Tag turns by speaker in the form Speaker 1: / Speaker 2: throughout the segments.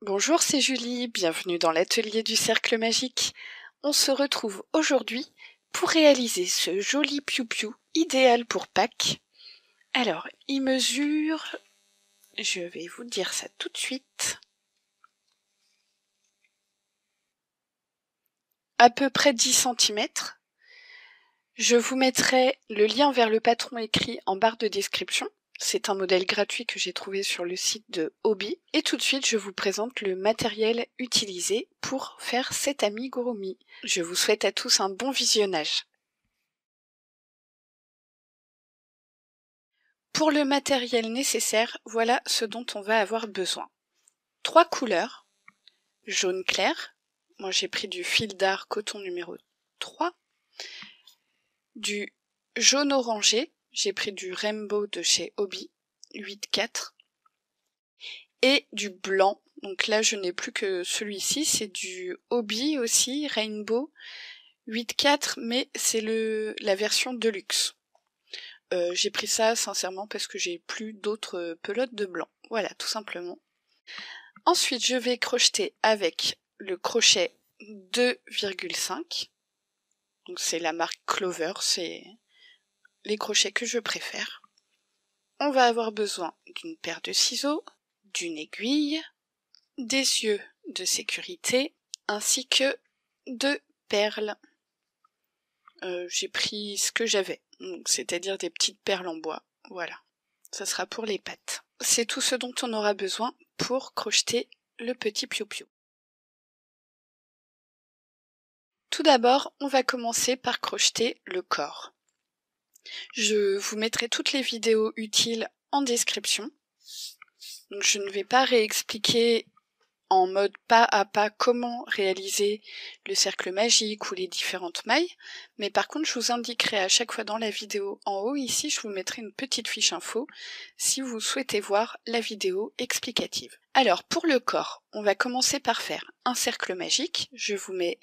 Speaker 1: Bonjour, c'est Julie, bienvenue dans l'atelier du cercle magique. On se retrouve aujourd'hui pour réaliser ce joli piou-piou idéal pour Pâques. Alors, il mesure, je vais vous dire ça tout de suite, à peu près 10 cm. Je vous mettrai le lien vers le patron écrit en barre de description. C'est un modèle gratuit que j'ai trouvé sur le site de Hobby. Et tout de suite, je vous présente le matériel utilisé pour faire cet amigurumi. Je vous souhaite à tous un bon visionnage. Pour le matériel nécessaire, voilà ce dont on va avoir besoin. 3 couleurs, jaune clair, moi j'ai pris du fil d'art coton numéro 3, du jaune orangé, j'ai pris du Rainbow de chez Hobby, 8,4, et du blanc, donc là je n'ai plus que celui-ci, c'est du Hobby aussi, Rainbow, 8,4, mais c'est la version Deluxe. J'ai pris ça sincèrement parce que j'ai plus d'autres pelotes de blanc, voilà tout simplement. Ensuite je vais crocheter avec le crochet 2,5, donc c'est la marque Clover, c'est les crochets que je préfère. On va avoir besoin d'une paire de ciseaux, d'une aiguille, des yeux de sécurité, ainsi que de perles. J'ai pris ce que j'avais, c'est-à-dire des petites perles en bois, voilà. Ça sera pour les pattes. C'est tout ce dont on aura besoin pour crocheter le petit piou-piou. Tout d'abord, on va commencer par crocheter le corps. Je vous mettrai toutes les vidéos utiles en description. Donc je ne vais pas réexpliquer en mode pas à pas comment réaliser le cercle magique ou les différentes mailles, mais par contre je vous indiquerai à chaque fois dans la vidéo en haut, ici je vous mettrai une petite fiche info si vous souhaitez voir la vidéo explicative. Alors pour le corps, on va commencer par faire un cercle magique, je vous mets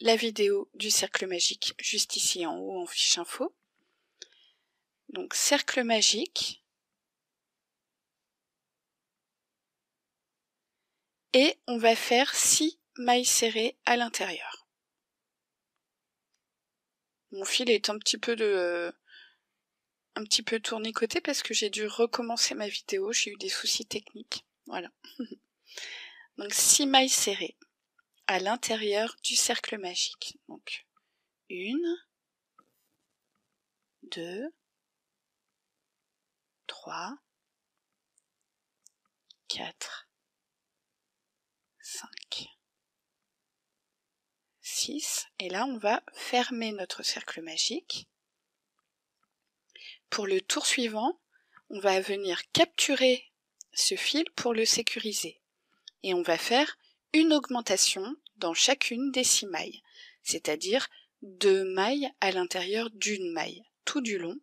Speaker 1: la vidéo du cercle magique juste ici en haut en fiche info. Donc cercle magique, et on va faire 6 mailles serrées à l'intérieur. Mon fil est un petit peu tournicoté parce que j'ai dû recommencer ma vidéo, j'ai eu des soucis techniques. Voilà. Donc 6 mailles serrées à l'intérieur du cercle magique. Donc 1, 2, 3, 4, 5, 6. Et là on va fermer notre cercle magique. Pour le tour suivant, on va venir capturer ce fil pour le sécuriser. Et on va faire une augmentation dans chacune des 6 mailles, c'est-à-dire 2 mailles à l'intérieur d'une maille. Tout du long,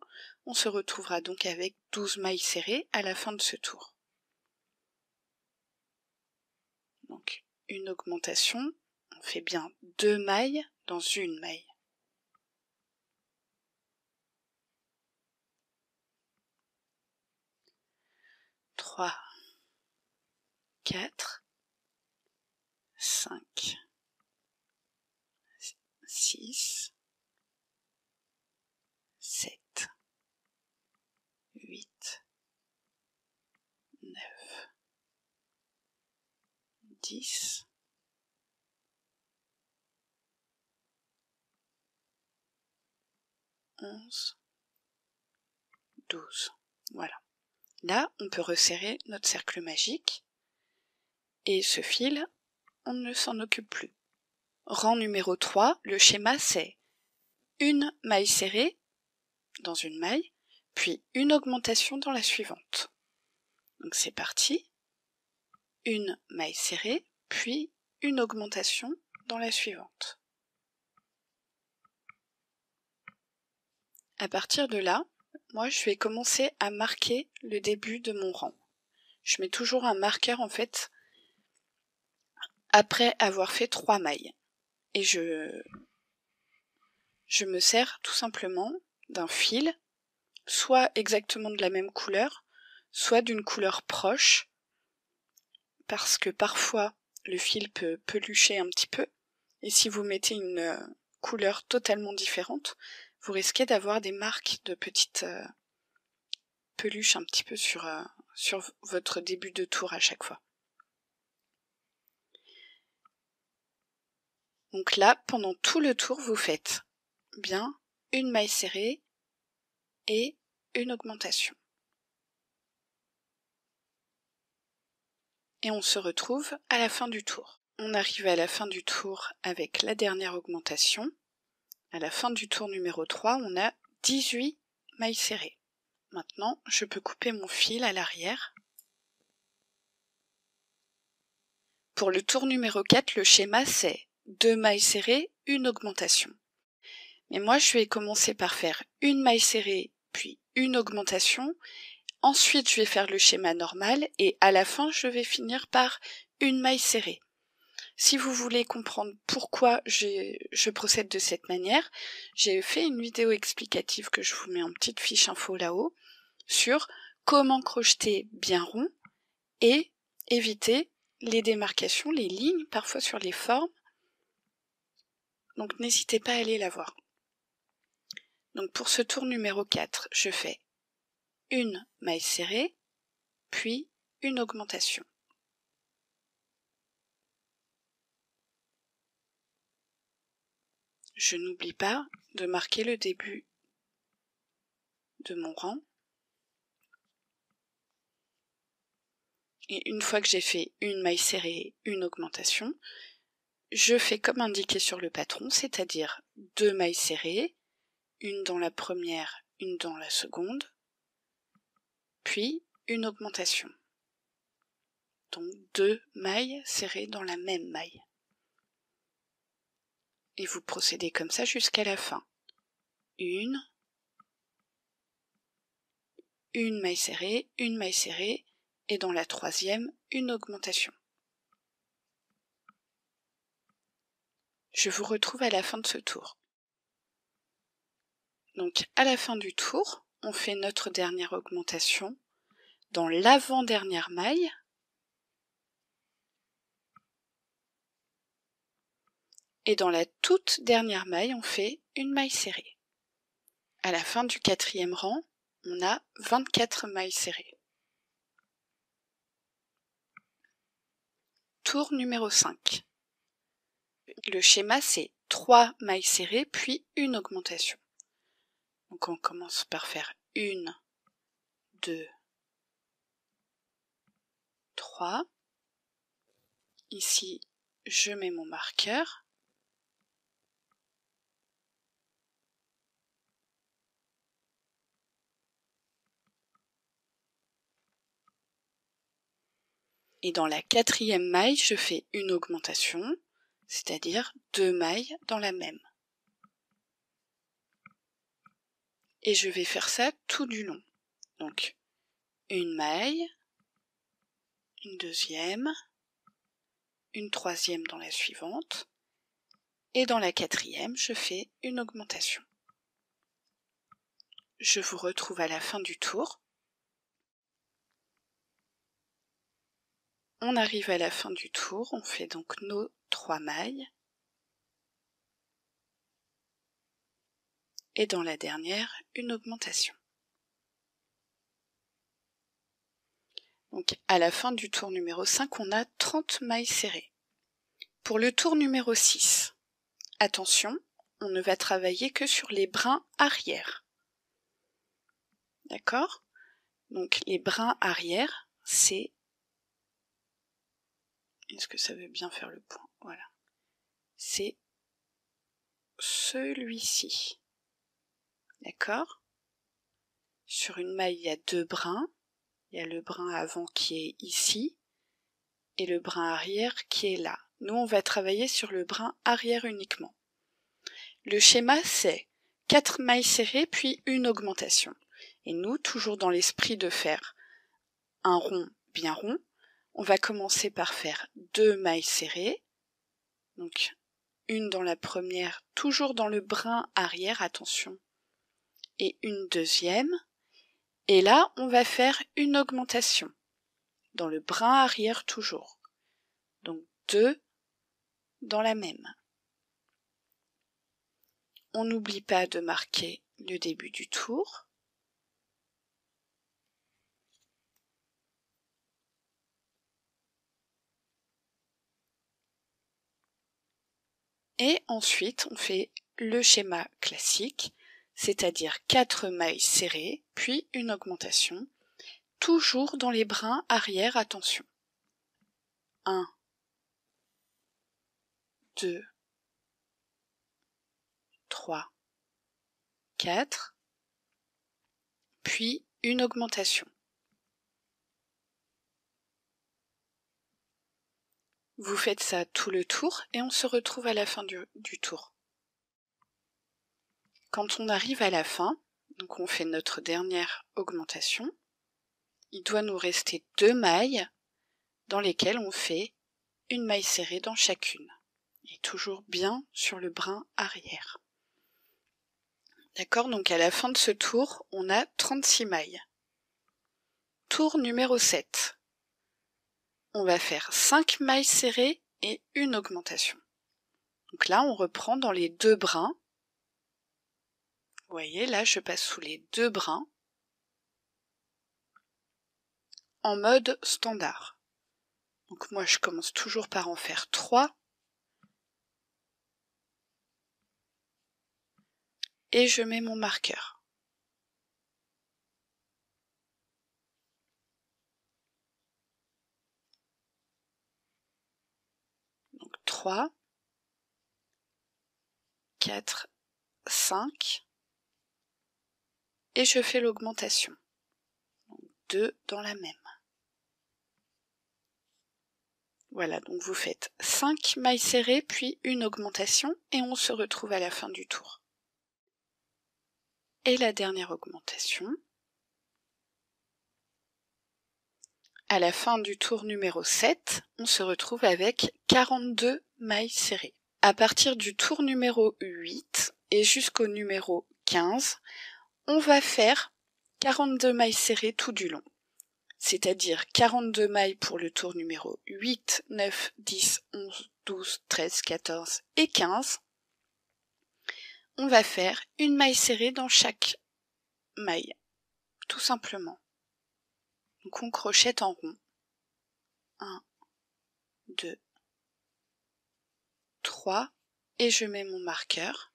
Speaker 1: on se retrouvera donc avec 12 mailles serrées à la fin de ce tour. Donc une augmentation, on fait bien 2 mailles dans une maille. Trois, 4, 5, 6, 7, 8, 9, 10, 11, 12. Voilà. Là, on peut resserrer notre cercle magique et ce fil, on ne s'en occupe plus. Rang numéro 3, le schéma c'est une maille serrée dans une maille, puis une augmentation dans la suivante. Donc c'est parti, une maille serrée, puis une augmentation dans la suivante. À partir de là, moi je vais commencer à marquer le début de mon rang. Je mets toujours un marqueur en fait après avoir fait 3 mailles. Et je me sers tout simplement d'un fil, soit exactement de la même couleur, soit d'une couleur proche, parce que parfois le fil peut pelucher un petit peu, et si vous mettez une couleur totalement différente, vous risquez d'avoir des marques de petites peluches un petit peu sur votre début de tour à chaque fois. Donc là, pendant tout le tour, vous faites bien une maille serrée et une augmentation. Et on se retrouve à la fin du tour. On arrive à la fin du tour avec la dernière augmentation. À la fin du tour numéro 3, on a 18 mailles serrées. Maintenant, je peux couper mon fil à l'arrière. Pour le tour numéro 4, le schéma c'est 2 mailles serrées, une augmentation. Mais moi, je vais commencer par faire une maille serrée, puis une augmentation. Ensuite, je vais faire le schéma normal et à la fin, je vais finir par une maille serrée. Si vous voulez comprendre pourquoi je procède de cette manière, j'ai fait une vidéo explicative que je vous mets en petite fiche info là-haut sur comment crocheter bien rond et éviter les démarcations, les lignes, parfois sur les formes. Donc n'hésitez pas à aller la voir. Donc pour ce tour numéro 4, je fais une maille serrée, puis une augmentation. Je n'oublie pas de marquer le début de mon rang. Et une fois que j'ai fait une maille serrée, une augmentation, je fais comme indiqué sur le patron, c'est-à-dire 2 mailles serrées, une dans la première, une dans la seconde, puis une augmentation. Donc 2 mailles serrées dans la même maille. Et vous procédez comme ça jusqu'à la fin. Une maille serrée, et dans la troisième, une augmentation. Je vous retrouve à la fin de ce tour. Donc à la fin du tour, on fait notre dernière augmentation dans l'avant-dernière maille. Et dans la toute dernière maille, on fait une maille serrée. À la fin du 4e rang, on a 24 mailles serrées. Tour numéro 5. Le schéma, c'est 3 mailles serrées, puis une augmentation. Donc on commence par faire 1, 2, 3. Ici, je mets mon marqueur. Et dans la 4e maille, je fais une augmentation, c'est-à-dire 2 mailles dans la même. Et je vais faire ça tout du long. Donc, une maille, une deuxième, une troisième dans la suivante, et dans la 4e, je fais une augmentation. Je vous retrouve à la fin du tour. On arrive à la fin du tour, on fait donc nos 3 mailles. Et dans la dernière, une augmentation. Donc à la fin du tour numéro 5, on a 30 mailles serrées. Pour le tour numéro 6, attention, on ne va travailler que sur les brins arrière. D'accord? Donc les brins arrière, c'est... Est-ce que ça veut bien faire le point? Voilà. C'est celui-ci. D'accord? Sur une maille, il y a 2 brins. Il y a le brin avant qui est ici et le brin arrière qui est là. Nous, on va travailler sur le brin arrière uniquement. Le schéma, c'est 4 mailles serrées puis une augmentation. Et nous, toujours dans l'esprit de faire un rond bien rond, on va commencer par faire 2 mailles serrées. Donc, une dans la première, toujours dans le brin arrière, attention, et une deuxième. Et là, on va faire une augmentation, dans le brin arrière toujours. 2 dans la même. On n'oublie pas de marquer le début du tour. Et ensuite, on fait le schéma classique, c'est-à-dire 4 mailles serrées, puis une augmentation, toujours dans les brins arrière, attention. 1, 2, 3, 4, puis une augmentation. Vous faites ça tout le tour et on se retrouve à la fin du tour. Quand on arrive à la fin, donc on fait notre dernière augmentation, il doit nous rester 2 mailles dans lesquelles on fait une maille serrée dans chacune, et toujours bien sur le brin arrière. D'accord, donc à la fin de ce tour, on a 36 mailles. Tour numéro 7. On va faire 5 mailles serrées et une augmentation. Donc là, on reprend dans les 2 brins. Vous voyez, là, je passe sous les 2 brins en mode standard. Donc moi, je commence toujours par en faire 3. Et je mets mon marqueur. Donc 3, 4, 5, et je fais l'augmentation. 2 dans la même. Voilà, donc vous faites 5 mailles serrées, puis une augmentation, et on se retrouve à la fin du tour. Et la dernière augmentation. À la fin du tour numéro 7, on se retrouve avec 42 mailles serrées. À partir du tour numéro 8 et jusqu'au numéro 15, on va faire 42 mailles serrées tout du long. C'est-à-dire 42 mailles pour le tour numéro 8, 9, 10, 11, 12, 13, 14 et 15. On va faire une maille serrée dans chaque maille, tout simplement. Donc on crochette en rond. 1, 2, 3, et je mets mon marqueur.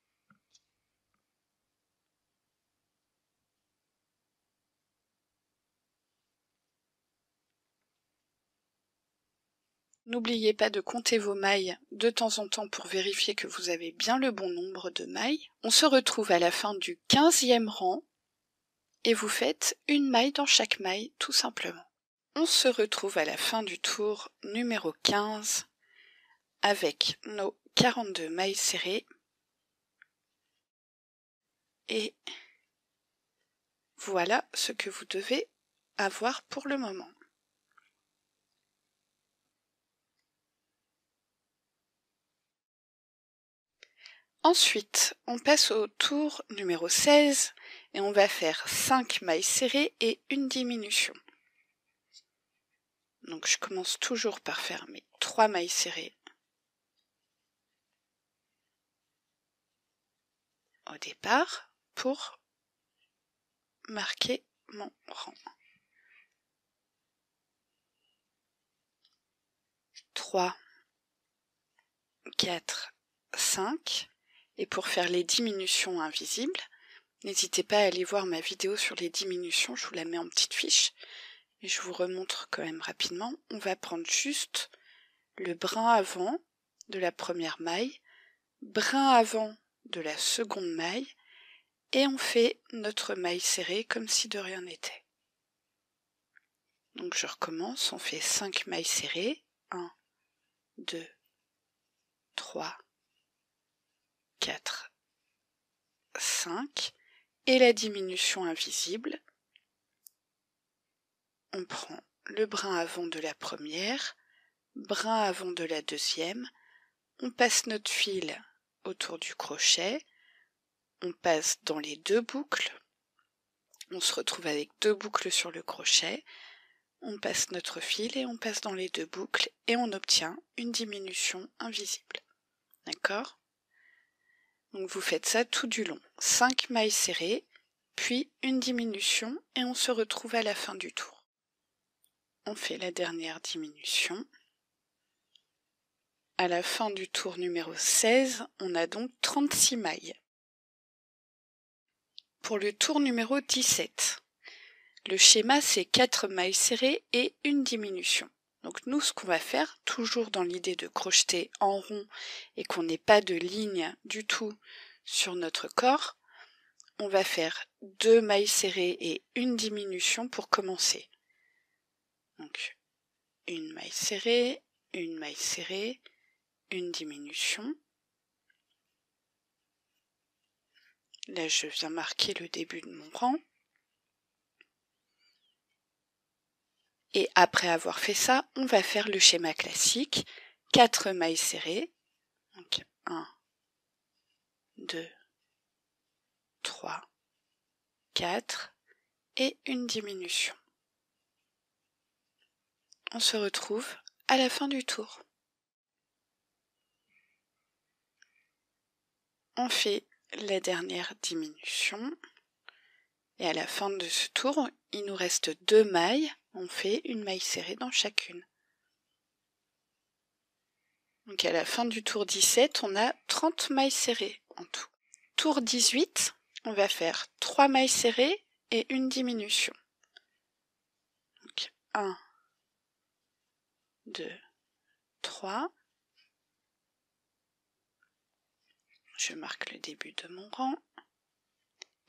Speaker 1: N'oubliez pas de compter vos mailles de temps en temps pour vérifier que vous avez bien le bon nombre de mailles. On se retrouve à la fin du 15e rang et vous faites une maille dans chaque maille, tout simplement. On se retrouve à la fin du tour numéro 15 avec nos 42 mailles serrées. Et voilà ce que vous devez avoir pour le moment. Ensuite, on passe au tour numéro 16 et on va faire 5 mailles serrées et une diminution. Donc je commence toujours par faire mes 3 mailles serrées au départ pour marquer mon rang. 3, 4, 5. Et pour faire les diminutions invisibles, n'hésitez pas à aller voir ma vidéo sur les diminutions, je vous la mets en petite fiche. Et je vous remontre quand même rapidement. On va prendre juste le brin avant de la première maille, brin avant de la seconde maille, et on fait notre maille serrée comme si de rien n'était. Donc je recommence, on fait 5 mailles serrées, 1, 2, 3, 4, 5, et la diminution invisible. On prend le brin avant de la première, brin avant de la deuxième, on passe notre fil autour du crochet, on passe dans les 2 boucles, on se retrouve avec 2 boucles sur le crochet, on passe notre fil et on passe dans les deux boucles et on obtient une diminution invisible. D'accord? Donc vous faites ça tout du long. 5 mailles serrées, puis une diminution et on se retrouve à la fin du tour. On fait la dernière diminution. À la fin du tour numéro 16, on a donc 36 mailles. Pour le tour numéro 17, le schéma c'est 4 mailles serrées et une diminution. Donc nous ce qu'on va faire, toujours dans l'idée de crocheter en rond et qu'on n'ait pas de ligne du tout sur notre corps, on va faire 2 mailles serrées et une diminution pour commencer. Donc une maille serrée, une diminution. Là je viens marquer le début de mon rang. Et après avoir fait ça, on va faire le schéma classique, 4 mailles serrées, donc 1, 2, 3, 4, et une diminution. On se retrouve à la fin du tour. On fait la dernière diminution, et à la fin de ce tour, il nous reste 2 mailles, on fait une maille serrée dans chacune. Donc à la fin du tour 17, on a 30 mailles serrées en tout. Tour 18, on va faire 3 mailles serrées et une diminution. Donc 1, 2, 3. Je marque le début de mon rang.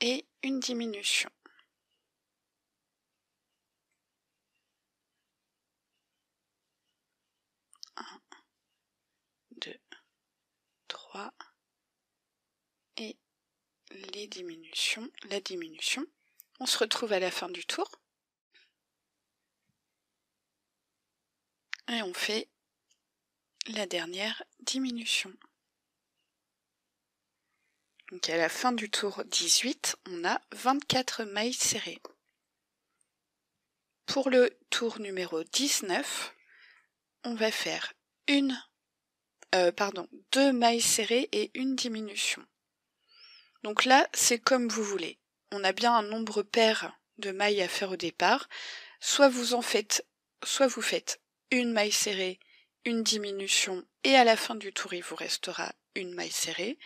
Speaker 1: Et une diminution. 1, 2, 3. Et la diminution. On se retrouve à la fin du tour. Et on fait la dernière diminution. Donc à la fin du tour 18, on a 24 mailles serrées. Pour le tour numéro 19, on va faire 2 mailles serrées et une diminution. Donc là, c'est comme vous voulez. On a bien un nombre pair de mailles à faire au départ. Soit vous faites une maille serrée, une diminution, et à la fin du tour, il vous restera une maille serrée.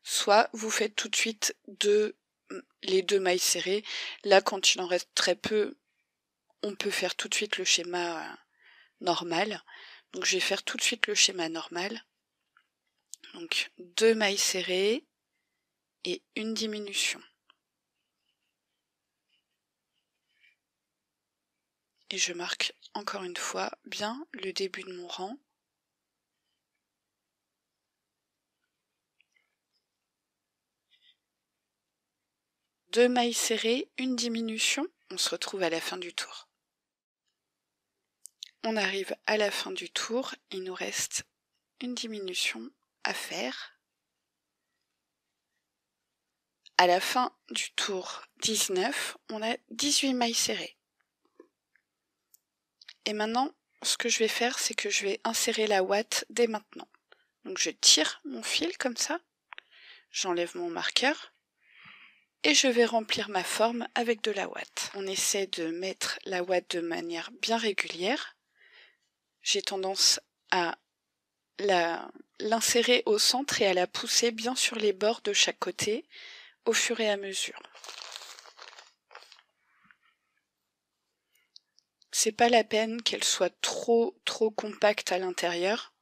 Speaker 1: Soit vous faites tout de suite les 2 mailles serrées. Là, quand il en reste très peu, on peut faire tout de suite le schéma normal. Donc je vais faire tout de suite le schéma normal. Donc 2 mailles serrées et une diminution. Et je marque encore une fois bien le début de mon rang. Deux mailles serrées, une diminution, on se retrouve à la fin du tour. On arrive à la fin du tour, il nous reste une diminution à faire. À la fin du tour 19, on a 18 mailles serrées. Et maintenant, ce que je vais faire, c'est que je vais insérer la ouate dès maintenant. Donc je tire mon fil comme ça, j'enlève mon marqueur, et je vais remplir ma forme avec de la ouate. On essaie de mettre la ouate de manière bien régulière. J'ai tendance à l'insérer au centre et à la pousser bien sur les bords de chaque côté au fur et à mesure. C'est pas la peine qu'elle soit trop compacte à l'intérieur.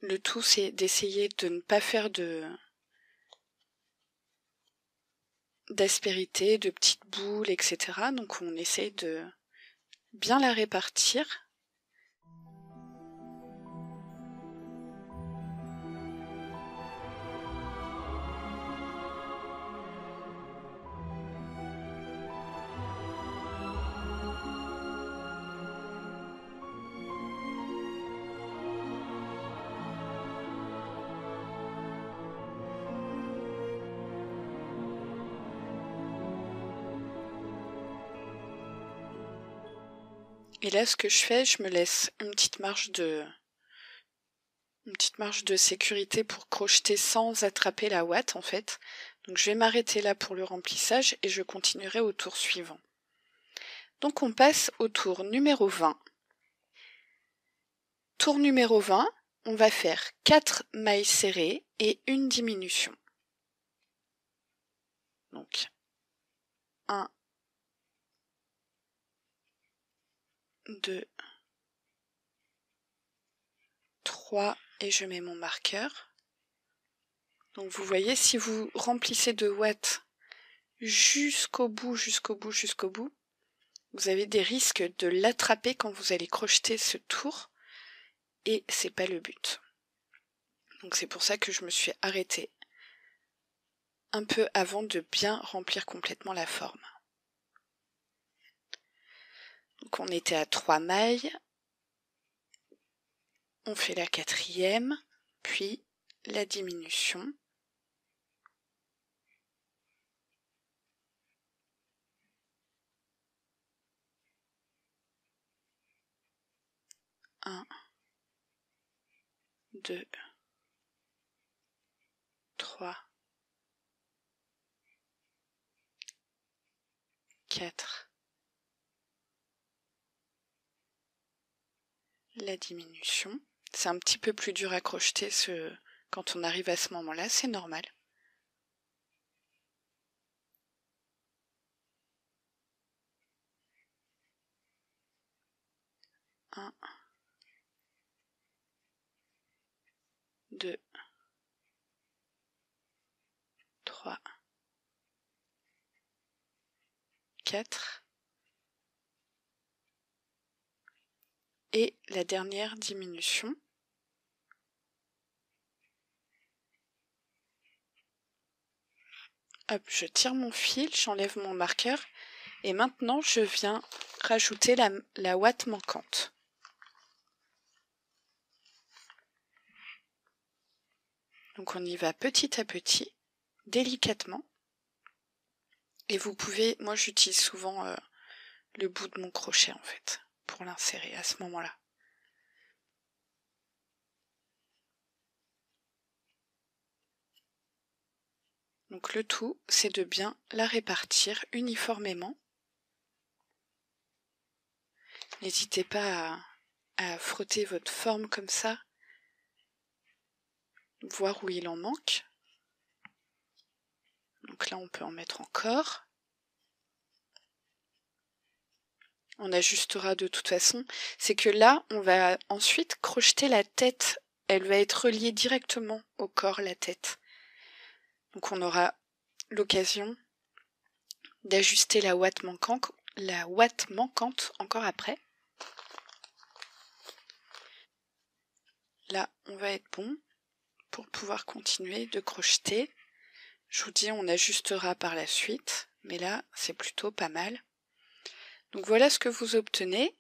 Speaker 1: Le tout c'est d'essayer de ne pas faire d'aspérité, de petites boules, etc. Donc on essaie de bien la répartir. Et là, ce que je fais, je me laisse une petite marge de sécurité pour crocheter sans attraper la ouate en fait. Donc je vais m'arrêter là pour le remplissage et je continuerai au tour suivant. Donc on passe au tour numéro 20. Tour numéro 20, on va faire 4 mailles serrées et une diminution. Donc 1, 2, 3 et je mets mon marqueur. Donc vous voyez, si vous remplissez de ouate jusqu'au bout, vous avez des risques de l'attraper quand vous allez crocheter ce tour et c'est pas le but. Donc c'est pour ça que je me suis arrêtée un peu avant de bien remplir complètement la forme. Donc on était à 3 mailles, on fait la 4e, puis la diminution. Un, 2, 3, 4, la diminution. C'est un petit peu plus dur à crocheter quand on arrive à ce moment-là, c'est normal. Un, 2, 3, 4 et la dernière diminution. Hop, je tire mon fil, j'enlève mon marqueur et maintenant je viens rajouter la ouate manquante. Donc on y va petit à petit, délicatement. Et vous pouvez, moi j'utilise souvent le bout de mon crochet en fait, pour l'insérer à ce moment-là. Donc le tout, c'est de bien la répartir uniformément. N'hésitez pas à frotter votre forme comme ça, voir où il en manque. Donc là on peut en mettre encore. On ajustera de toute façon. C'est que là, on va ensuite crocheter la tête. Elle va être reliée directement au corps, la tête. Donc on aura l'occasion d'ajuster la ouate manquante encore après. Là, on va être bon pour pouvoir continuer de crocheter. Je vous dis, on ajustera par la suite, mais là, c'est plutôt pas mal. Donc voilà ce que vous obtenez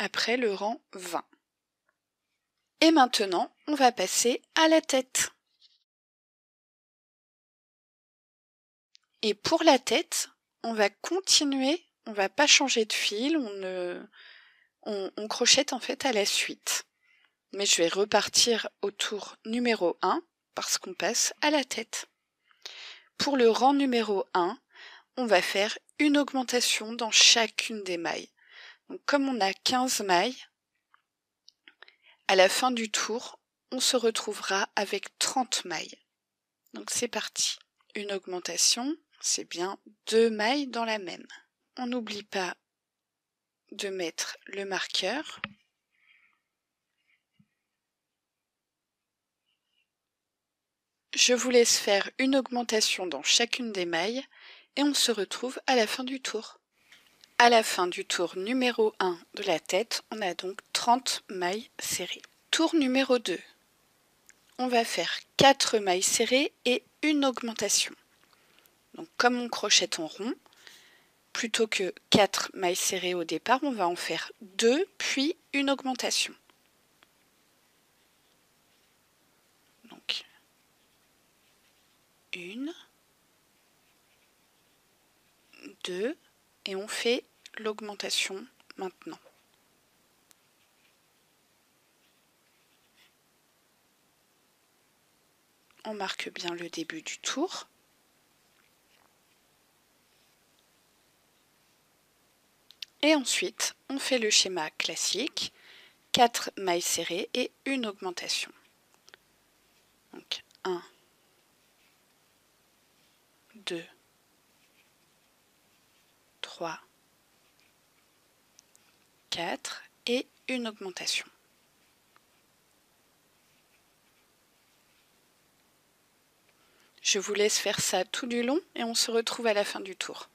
Speaker 1: après le rang 20. Et maintenant, on va passer à la tête. Et pour la tête, on va continuer, on va pas changer de fil, on crochette en fait à la suite. Mais je vais repartir au tour numéro 1 parce qu'on passe à la tête. Pour le rang numéro 1, on va faire une augmentation dans chacune des mailles. Donc comme on a 15 mailles, à la fin du tour, on se retrouvera avec 30 mailles. Donc c'est parti. Une augmentation, c'est bien 2 mailles dans la même. On n'oublie pas de mettre le marqueur. Je vous laisse faire une augmentation dans chacune des mailles et on se retrouve à la fin du tour. À la fin du tour numéro 1 de la tête, on a donc 30 mailles serrées. Tour numéro 2. On va faire 4 mailles serrées et une augmentation. Donc comme on crochette en rond, plutôt que 4 mailles serrées au départ, on va en faire 2 puis une augmentation. Donc 1, 2 et on fait l'augmentation maintenant. On marque bien le début du tour. Et ensuite, on fait le schéma classique, 4 mailles serrées et une augmentation. Donc 1, 2, 3, 4 et une augmentation. Je vous laisse faire ça tout du long et on se retrouve à la fin du tour.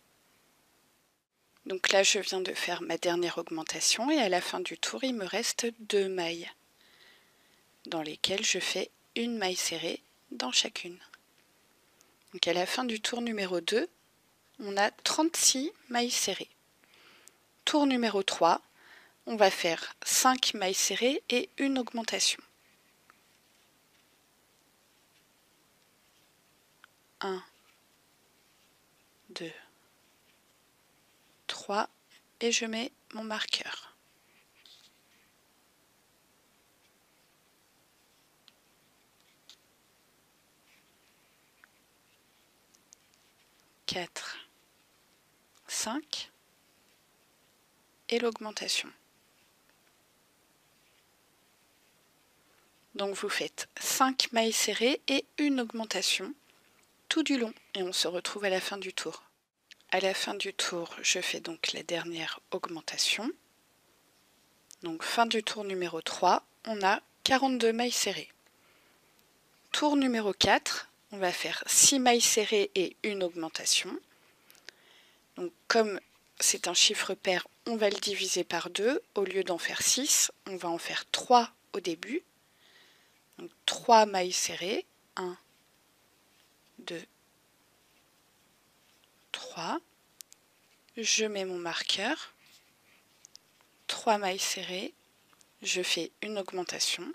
Speaker 1: Donc là, je viens de faire ma dernière augmentation et à la fin du tour, il me reste 2 mailles dans lesquelles je fais une maille serrée dans chacune. Donc à la fin du tour numéro 2, on a 36 mailles serrées. Tour numéro 3, on va faire 5 mailles serrées et une augmentation. 1, 2, 3 et je mets mon marqueur. 4, 5 et l'augmentation. Donc vous faites 5 mailles serrées et une augmentation tout du long et on se retrouve à la fin du tour. À la fin du tour, je fais donc la dernière augmentation. Donc fin du tour numéro 3, on a 42 mailles serrées. Tour numéro 4, on va faire 6 mailles serrées et une augmentation. Donc comme c'est un chiffre pair, on va le diviser par 2. Au lieu d'en faire 6, on va en faire 3 au début. Donc 3 mailles serrées. 1, 2, 3. Je mets mon marqueur. 3 mailles serrées. Je fais une augmentation.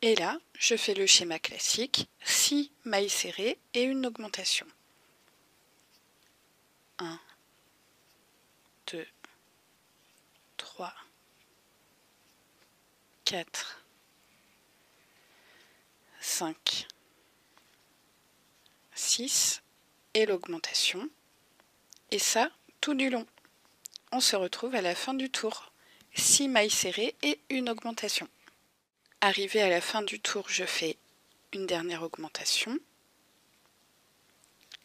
Speaker 1: Et là, je fais le schéma classique, 6 mailles serrées et une augmentation. 1, 2, 3, 4, 5, 6 et l'augmentation. Et ça, tout du long. On se retrouve à la fin du tour. 6 mailles serrées et une augmentation. Arrivé à la fin du tour, je fais une dernière augmentation.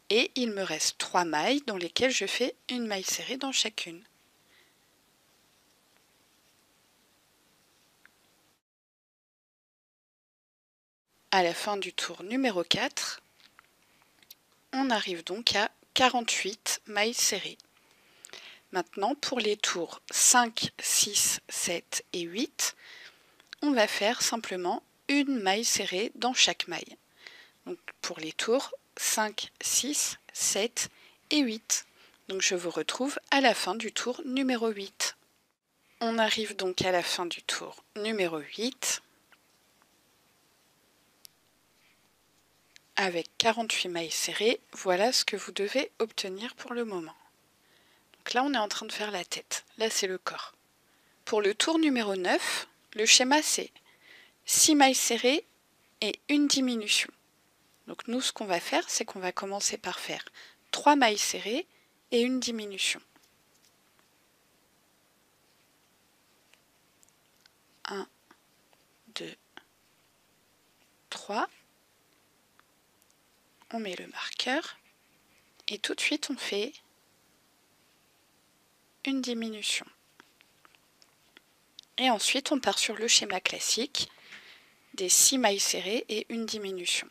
Speaker 1: Et il me reste 3 mailles dans lesquelles je fais une maille serrée dans chacune. À la fin du tour numéro 4, on arrive donc à 48 mailles serrées. Maintenant, pour les tours 5, 6, 7 et 8, on va faire simplement une maille serrée dans chaque maille. Donc pour les tours 5, 6, 7 et 8. Donc je vous retrouve à la fin du tour numéro 8. On arrive donc à la fin du tour numéro 8 avec 48 mailles serrées. Voilà ce que vous devez obtenir pour le moment. Donc là on est en train de faire la tête, là c'est le corps. Pour le tour numéro 9, le schéma c'est 6 mailles serrées et une diminution. Donc nous, ce qu'on va faire, c'est qu'on va commencer par faire 3 mailles serrées et une diminution. 1, 2, 3. On met le marqueur et tout de suite on fait une diminution. Et ensuite on part sur le schéma classique des 6 mailles serrées et une diminution.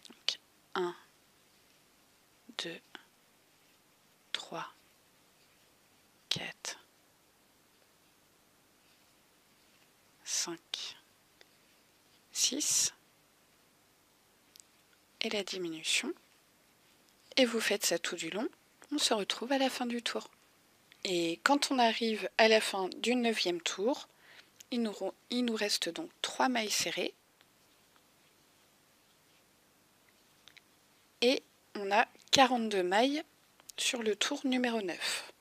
Speaker 1: Donc 1, 2, 3, 4, 5, 6 et la diminution. Et vous faites ça tout du long. On se retrouve à la fin du tour. Et quand on arrive à la fin du 9e tour, il nous reste donc 3 mailles serrées. et on a 42 mailles sur le tour numéro 9.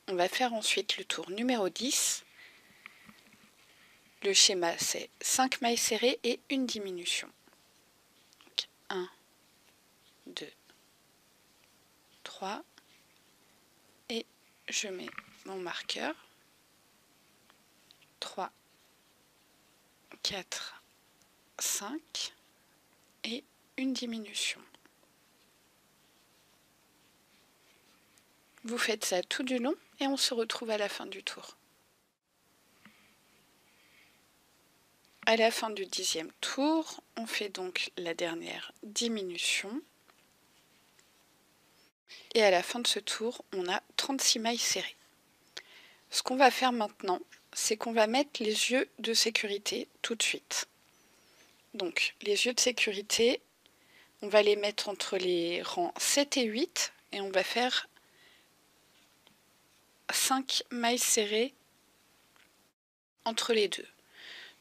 Speaker 1: On va faire ensuite le tour numéro 10. Le schéma, c'est 5 mailles serrées et une diminution. Donc, 1, 2, 3, et je mets mon marqueur. 3, 4, 5, et une diminution. Vous faites ça tout du long et on se retrouve à la fin du tour. À la fin du 10e tour, on fait donc la dernière diminution. Et à la fin de ce tour, on a 36 mailles serrées. Ce qu'on va faire maintenant, c'est qu'on va mettre les yeux de sécurité tout de suite. Donc, les yeux de sécurité, on va les mettre entre les rangs 7 et 8 et on va faire 5 mailles serrées entre les deux.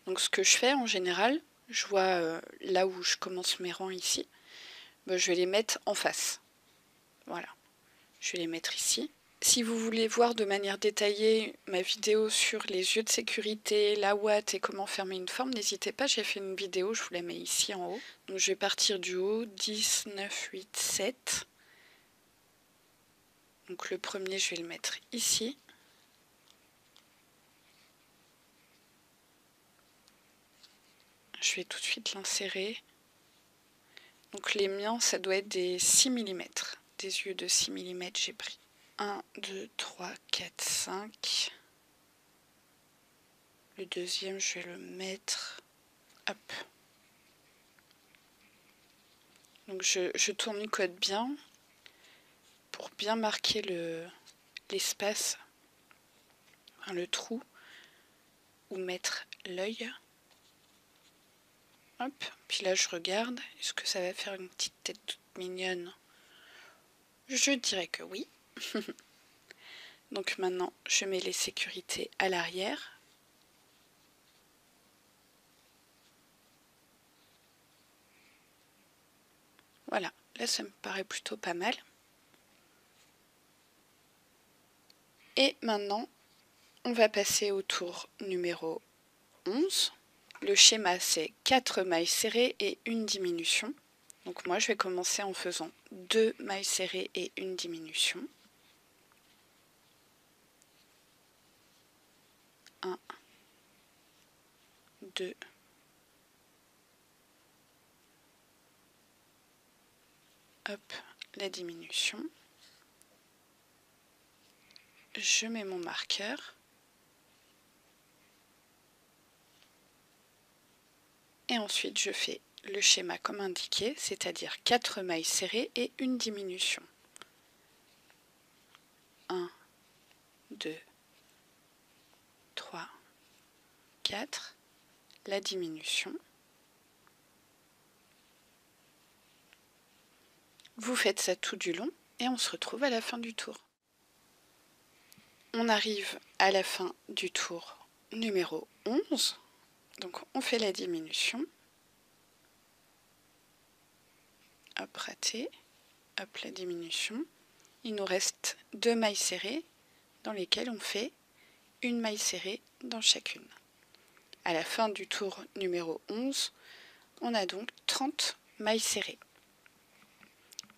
Speaker 1: Donc ce que je fais en général, je vois là où je commence mes rangs ici, je vais les mettre en face. Voilà, je vais les mettre ici. Si vous voulez voir de manière détaillée ma vidéo sur les yeux de sécurité, la ouate et comment fermer une forme, n'hésitez pas, j'ai fait une vidéo, je vous la mets ici en haut. Donc je vais partir du haut, 10, 9, 8, 7. Donc le premier, je vais le mettre ici. Je vais tout de suite l'insérer. Donc les miens, ça doit être des 6 mm. Des yeux de 6 mm, j'ai pris. 1, 2, 3, 4, 5. Le deuxième, je vais le mettre. Hop. Donc je tournicode bien pour bien marquer l'espace, enfin le trou, où mettre l'œil. Hop, puis là je regarde, est-ce que ça va faire une petite tête toute mignonne? Je dirais que oui. Donc maintenant je mets les sécurités à l'arrière. Voilà, là ça me paraît plutôt pas mal. Et maintenant on va passer au tour numéro 11. Le schéma, c'est 4 mailles serrées et une diminution. Donc moi, je vais commencer en faisant 2 mailles serrées et une diminution. 1, 2, 'hop, la diminution. Je mets mon marqueur. Et ensuite, je fais le schéma comme indiqué, c'est-à-dire 4 mailles serrées et une diminution. 1, 2, 3, 4, la diminution. Vous faites ça tout du long et on se retrouve à la fin du tour. On arrive à la fin du tour numéro 11. Donc on fait la diminution. Hop, raté. Hop, la diminution. Il nous reste 2 mailles serrées dans lesquelles on fait une maille serrée dans chacune. À la fin du tour numéro 11, on a donc 30 mailles serrées.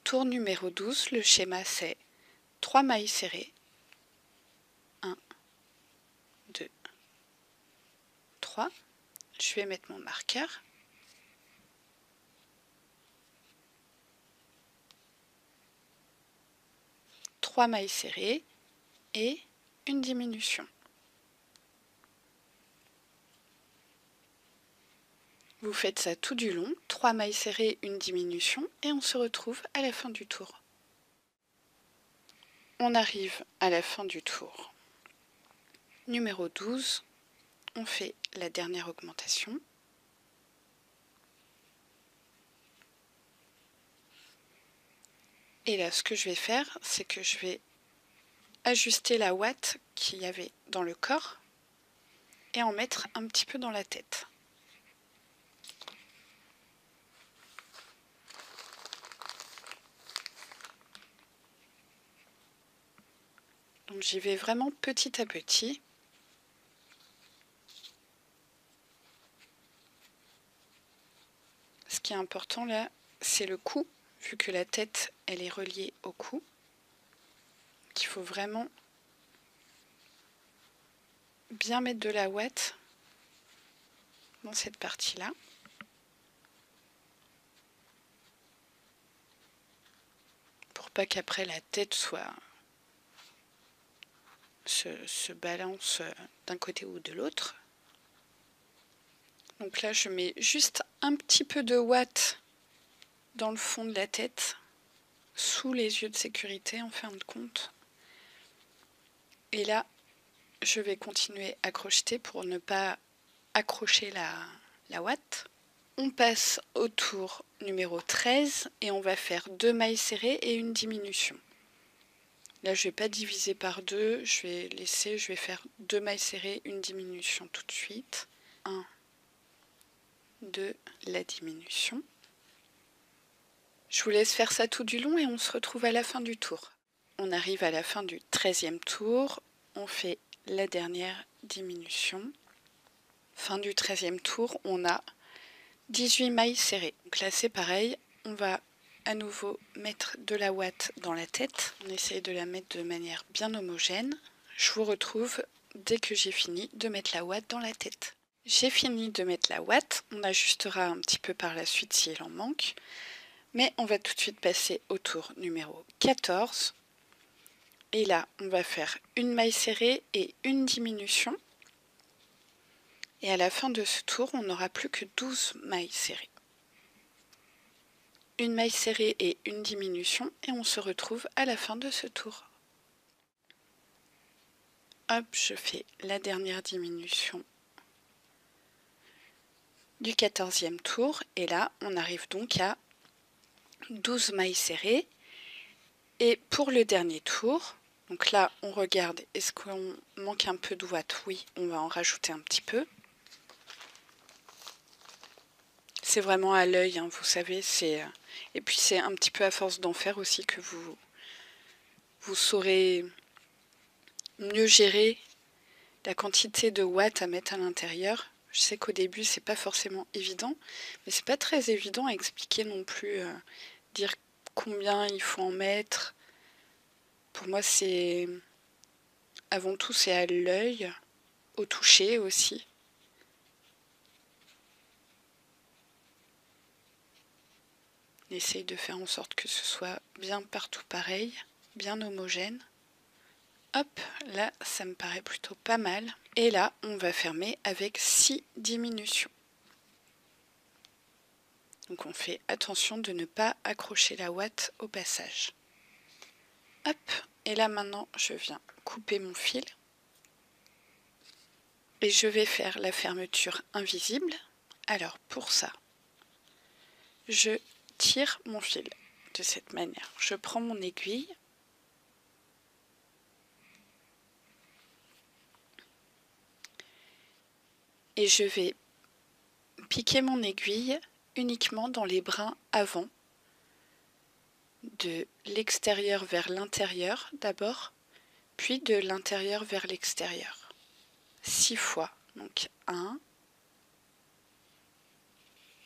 Speaker 1: Tour numéro 12, le schéma c'est 3 mailles serrées. 1, 2, 3. Je vais mettre mon marqueur. Trois mailles serrées et une diminution. Vous faites ça tout du long, 3 mailles serrées, une diminution, et on se retrouve à la fin du tour. On arrive à la fin du tour numéro 12, on fait la dernière augmentation. Et là, ce que je vais faire, c'est que je vais ajuster la ouate qu'il y avait dans le corps et en mettre un petit peu dans la tête. Donc j'y vais vraiment petit à petit. Ce qui est important là, c'est le cou, vu que la tête, elle est reliée au cou. Donc il faut vraiment bien mettre de la ouate dans cette partie-là. Pour pas qu'après la tête se balance d'un côté ou de l'autre. Donc là, je mets juste un petit peu de ouate dans le fond de la tête, sous les yeux de sécurité en fin de compte. Et là, je vais continuer à crocheter pour ne pas accrocher la ouate. On passe au tour numéro 13 et on va faire 2 mailles serrées et une diminution. Là, je ne vais pas diviser par 2, je vais faire 2 mailles serrées, une diminution tout de suite. 1, 2, la diminution. Je vous laisse faire ça tout du long et on se retrouve à la fin du tour. On arrive à la fin du 13e tour, on fait la dernière diminution. Fin du 13e tour, on a 18 mailles serrées. Donc là c'est pareil, on va à nouveau mettre de la ouate dans la tête. On essaye de la mettre de manière bien homogène. Je vous retrouve dès que j'ai fini de mettre la ouate dans la tête. J'ai fini de mettre la ouate, on ajustera un petit peu par la suite si il en manque. Mais on va tout de suite passer au tour numéro 14. Et là, on va faire une maille serrée et une diminution. Et à la fin de ce tour, on n'aura plus que 12 mailles serrées. Une maille serrée et une diminution et on se retrouve à la fin de ce tour. Hop, je fais la dernière diminution du 14e tour et là, on arrive donc à 12 mailles serrées. Et pour le dernier tour, donc là, on regarde, est-ce qu'on manque un peu de ouate? Oui, on va en rajouter un petit peu. C'est vraiment à l'œil, hein, vous savez. Et puis c'est un petit peu à force d'en faire aussi que vous saurez mieux gérer la quantité de watts à mettre à l'intérieur. Je sais qu'au début, c'est pas forcément évident, mais c'est pas très évident à expliquer non plus, dire combien il faut en mettre. Pour moi, c'est avant tout, c'est à l'œil, au toucher aussi. On essaye de faire en sorte que ce soit bien partout pareil, bien homogène. Hop, là, ça me paraît plutôt pas mal. Et là, on va fermer avec 6 diminutions. Donc on fait attention de ne pas accrocher la ouate au passage. Hop, et là maintenant, je viens couper mon fil. Et je vais faire la fermeture invisible. Alors pour ça, je tire mon fil de cette manière. Je prends mon aiguille. Et je vais piquer mon aiguille uniquement dans les brins avant, de l'extérieur vers l'intérieur d'abord, puis de l'intérieur vers l'extérieur. 6 fois. Donc 1,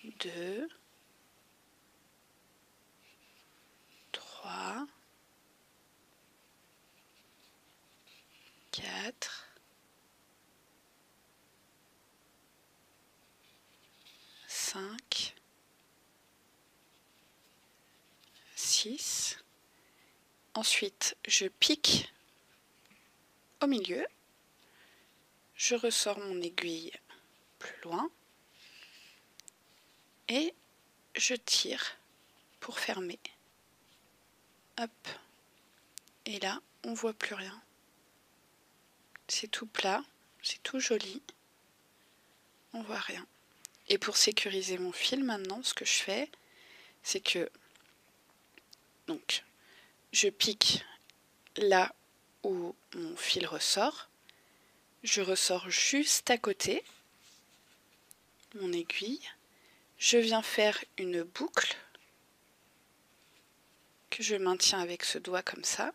Speaker 1: 2, 3, 4, 5, 6. Ensuite, je pique au milieu. Je ressors mon aiguille plus loin. Et je tire pour fermer. Hop. Et là, on ne voit plus rien. C'est tout plat, c'est tout joli. On voit rien. Et pour sécuriser mon fil, maintenant, ce que je fais, c'est que donc je pique là où mon fil ressort. Je ressors juste à côté mon aiguille. Je viens faire une boucle que je maintiens avec ce doigt comme ça.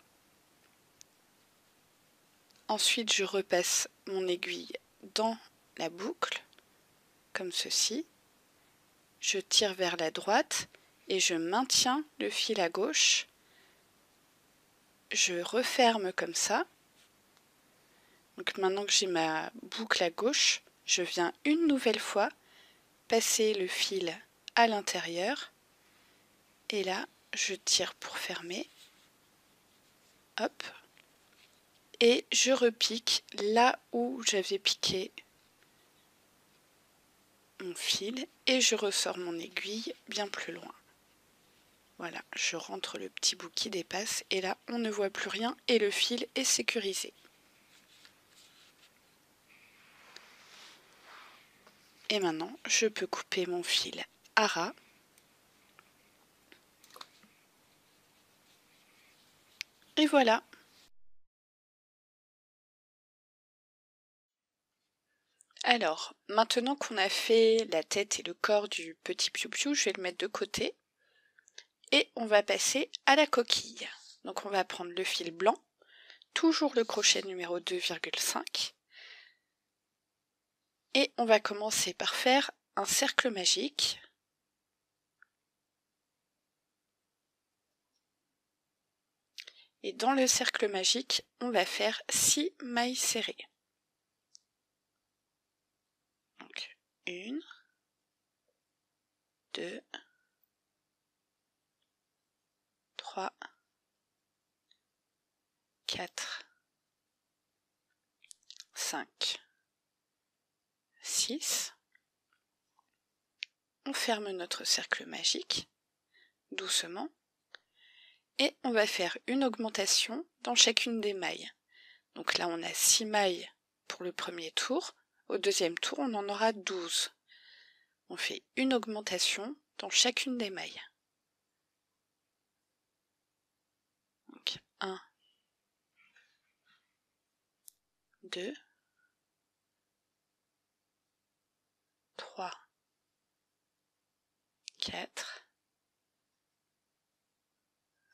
Speaker 1: Ensuite, je repasse mon aiguille dans la boucle, comme ceci. Je tire vers la droite et je maintiens le fil à gauche. Je referme comme ça. Donc maintenant que j'ai ma boucle à gauche, je viens une nouvelle fois passer le fil à l'intérieur. Et là, je tire pour fermer. Hop. Et je repique là où j'avais piqué mon fil et je ressors mon aiguille bien plus loin. Voilà, je rentre le petit bout qui dépasse et là on ne voit plus rien et le fil est sécurisé. Et maintenant je peux couper mon fil à ras. Et voilà. Alors, maintenant qu'on a fait la tête et le corps du petit piou-piou, je vais le mettre de côté. Et on va passer à la coquille. Donc on va prendre le fil blanc, toujours le crochet numéro 2,5. Et on va commencer par faire un cercle magique. Et dans le cercle magique, on va faire 6 mailles serrées. Donc 1, 2, 3, 4, 5, 6. On ferme notre cercle magique, doucement, et on va faire une augmentation dans chacune des mailles. Donc là on a 6 mailles pour le premier tour, au deuxième tour on en aura 12. On fait une augmentation dans chacune des mailles. Donc 1, 2, 3, 4,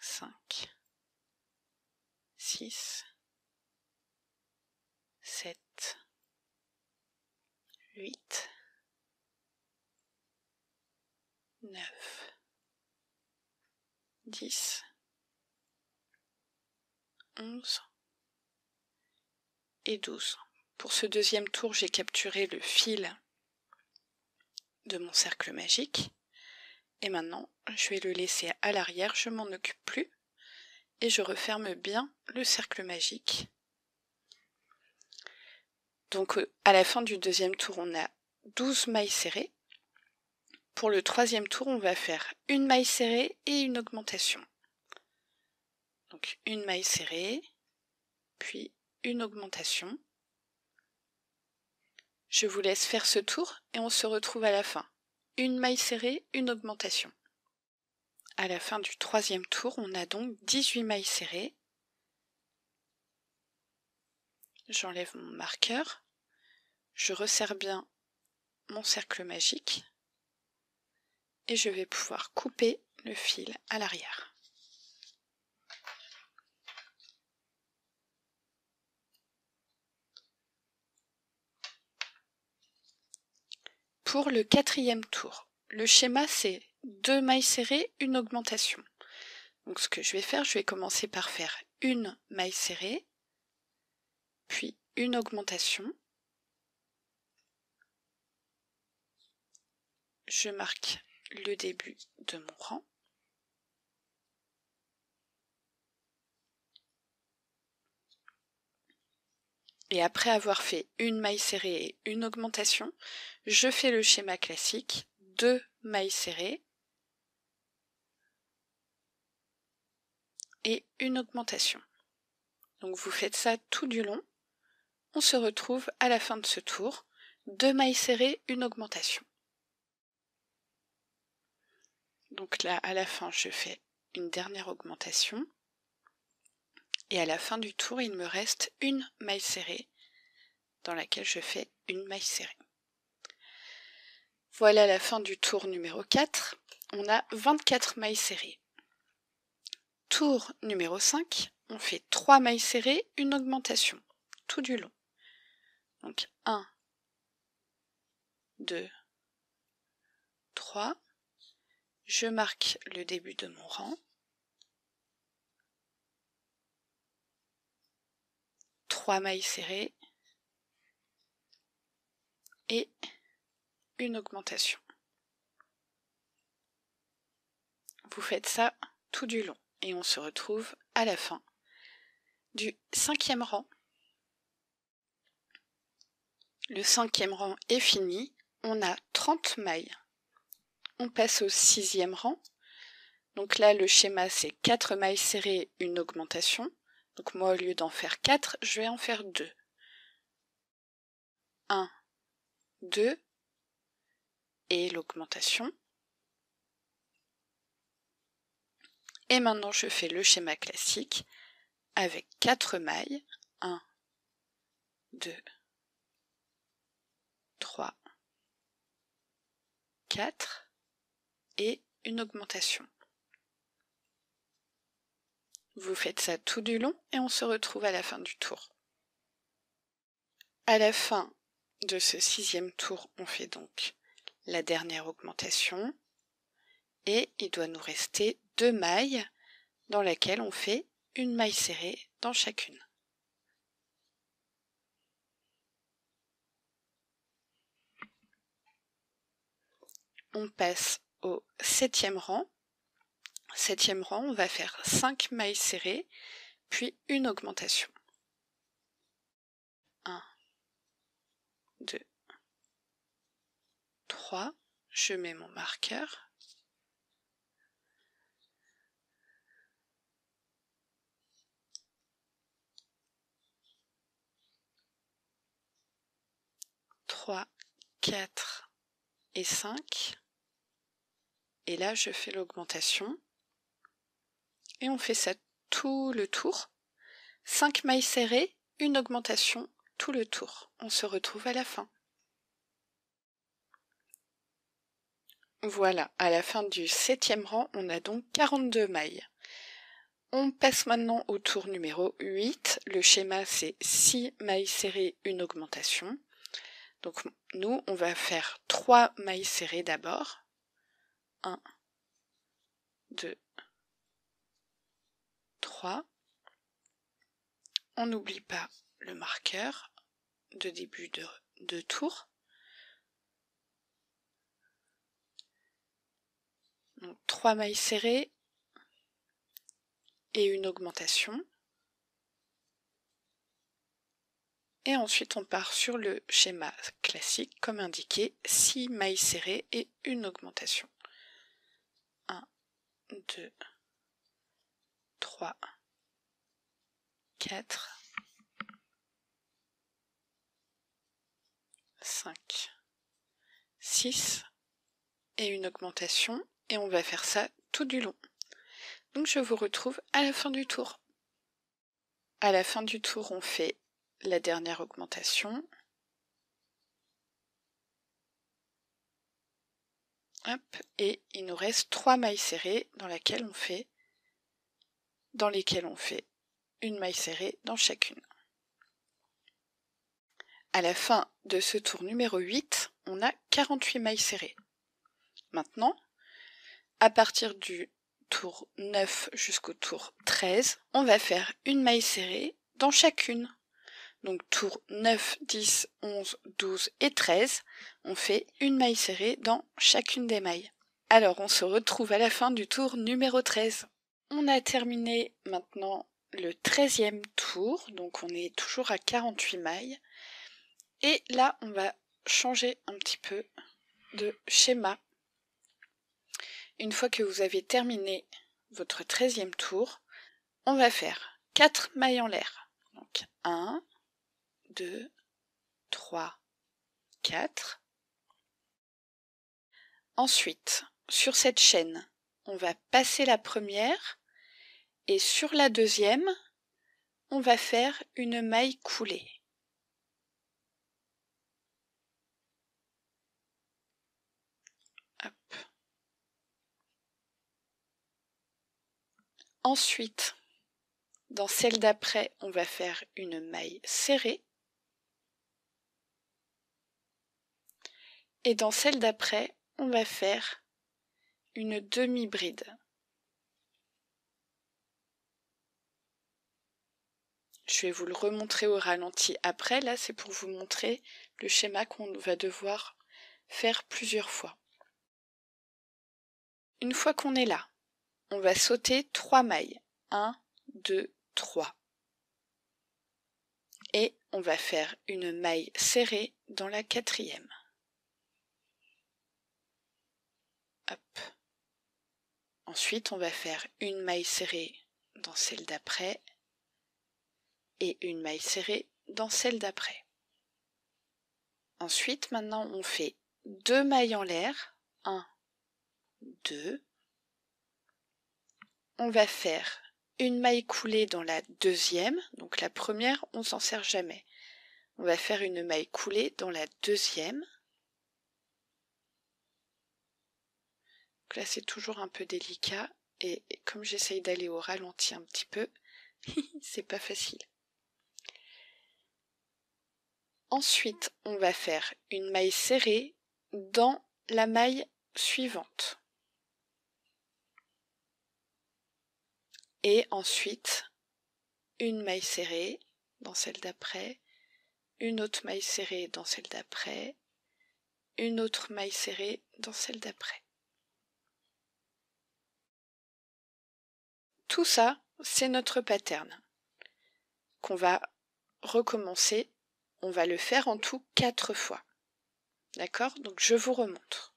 Speaker 1: 5, 6, 7, 8, 9, 10, 11 et 12. Pour ce deuxième tour, j'ai capturé le fil de mon cercle magique. Et maintenant, je vais le laisser à l'arrière, je m'en occupe plus. Et je referme bien le cercle magique. Donc à la fin du deuxième tour, on a 12 mailles serrées. Pour le troisième tour, on va faire une maille serrée et une augmentation. Donc une maille serrée, puis une augmentation. Je vous laisse faire ce tour et on se retrouve à la fin. Une maille serrée, une augmentation. À la fin du troisième tour, on a donc 18 mailles serrées. J'enlève mon marqueur. Je resserre bien mon cercle magique. Et je vais pouvoir couper le fil à l'arrière. Pour le quatrième tour, le schéma c'est 2 mailles serrées, une augmentation. Donc ce que je vais faire, je vais commencer par faire une maille serrée, puis une augmentation. Je marque le début de mon rang. Et après avoir fait une maille serrée et une augmentation, je fais le schéma classique, 2 mailles serrées et une augmentation. Donc vous faites ça tout du long. On se retrouve à la fin de ce tour, 2 mailles serrées, une augmentation. Donc là, à la fin, je fais une dernière augmentation. Et à la fin du tour, il me reste une maille serrée dans laquelle je fais une maille serrée. Voilà la fin du tour numéro 4. On a 24 mailles serrées. Tour numéro 5, on fait 3 mailles serrées, une augmentation. tout du long. Donc 1, 2, 3. Je marque le début de mon rang. 3 mailles serrées et une augmentation. Vous faites ça tout du long et on se retrouve à la fin du 5e rang. Le 5e rang est fini, on a 30 mailles. On passe au 6e rang. Donc là, le schéma, c'est 4 mailles serrées, une augmentation. Donc moi, au lieu d'en faire 4, je vais en faire 2. 1, 2, et l'augmentation. Et maintenant, je fais le schéma classique avec 4 mailles. 1, 2, 3, 4 et une augmentation. Vous faites ça tout du long et on se retrouve à la fin du tour. À la fin de ce 6e tour, on fait donc la dernière augmentation et il doit nous rester 2 mailles dans lesquelles on fait une maille serrée dans chacune. On passe au 7e rang. 7e rang, on va faire 5 mailles serrées, puis une augmentation. 1, 2, 3, je mets mon marqueur. Trois, 4 et 5. Et là, je fais l'augmentation. Et on fait ça tout le tour. 5 mailles serrées, une augmentation, tout le tour. On se retrouve à la fin. Voilà, à la fin du 7e rang, on a donc 42 mailles. On passe maintenant au tour numéro 8. Le schéma, c'est 6 mailles serrées, une augmentation. Donc nous, on va faire 3 mailles serrées d'abord. 1, 2, 3. On n'oublie pas le marqueur de début de tour. Donc 3 mailles serrées et une augmentation. Et ensuite on part sur le schéma classique comme indiqué, 6 mailles serrées et une augmentation. 1, 2, 3, 4, 5, 6 et une augmentation et on va faire ça tout du long. Donc je vous retrouve à la fin du tour. À la fin du tour, on fait la dernière augmentation. Hop, et il nous reste 3 mailles serrées dans lesquelles on fait une maille serrée dans chacune. À la fin de ce tour numéro 8, on a 48 mailles serrées. Maintenant, à partir du tour 9 jusqu'au tour 13, on va faire une maille serrée dans chacune. Donc tour 9, 10, 11, 12 et 13, on fait une maille serrée dans chacune des mailles. Alors on se retrouve à la fin du tour numéro 13. On a terminé maintenant le 13e tour, donc on est toujours à 48 mailles. Et là, on va changer un petit peu de schéma. Une fois que vous avez terminé votre 13e tour, on va faire 4 mailles en l'air. Donc 1, 2, 3, 4. Ensuite, sur cette chaîne, on va passer la première et sur la deuxième, on va faire une maille coulée. Hop. Ensuite, Dans celle d'après, on va faire une maille serrée. Et dans celle d'après, on va faire une demi-bride. Je vais vous le remontrer au ralenti après. Là, c'est pour vous montrer le schéma qu'on va devoir faire plusieurs fois. Une fois qu'on est là, on va sauter 3 mailles. 1, 2, 3. Et on va faire une maille serrée dans la 4e. Hop. Ensuite, on va faire une maille serrée dans celle d'après et une maille serrée dans celle d'après. Ensuite, maintenant, on fait 2 mailles en l'air. 1, 2. On va faire une maille coulée dans la 2e. Donc la première, on s'en sert jamais. On va faire une maille coulée dans la 2e. Donc là, c'est toujours un peu délicat. Et comme j'essaye d'aller au ralenti un petit peu, c'est pas facile. Ensuite, on va faire une maille serrée dans la maille suivante. Et ensuite, une maille serrée dans celle d'après, une autre maille serrée dans celle d'après, une autre maille serrée dans celle d'après. Tout ça, c'est notre pattern qu'on va recommencer. On va le faire en tout 4 fois. D'accord? Donc je vous remontre.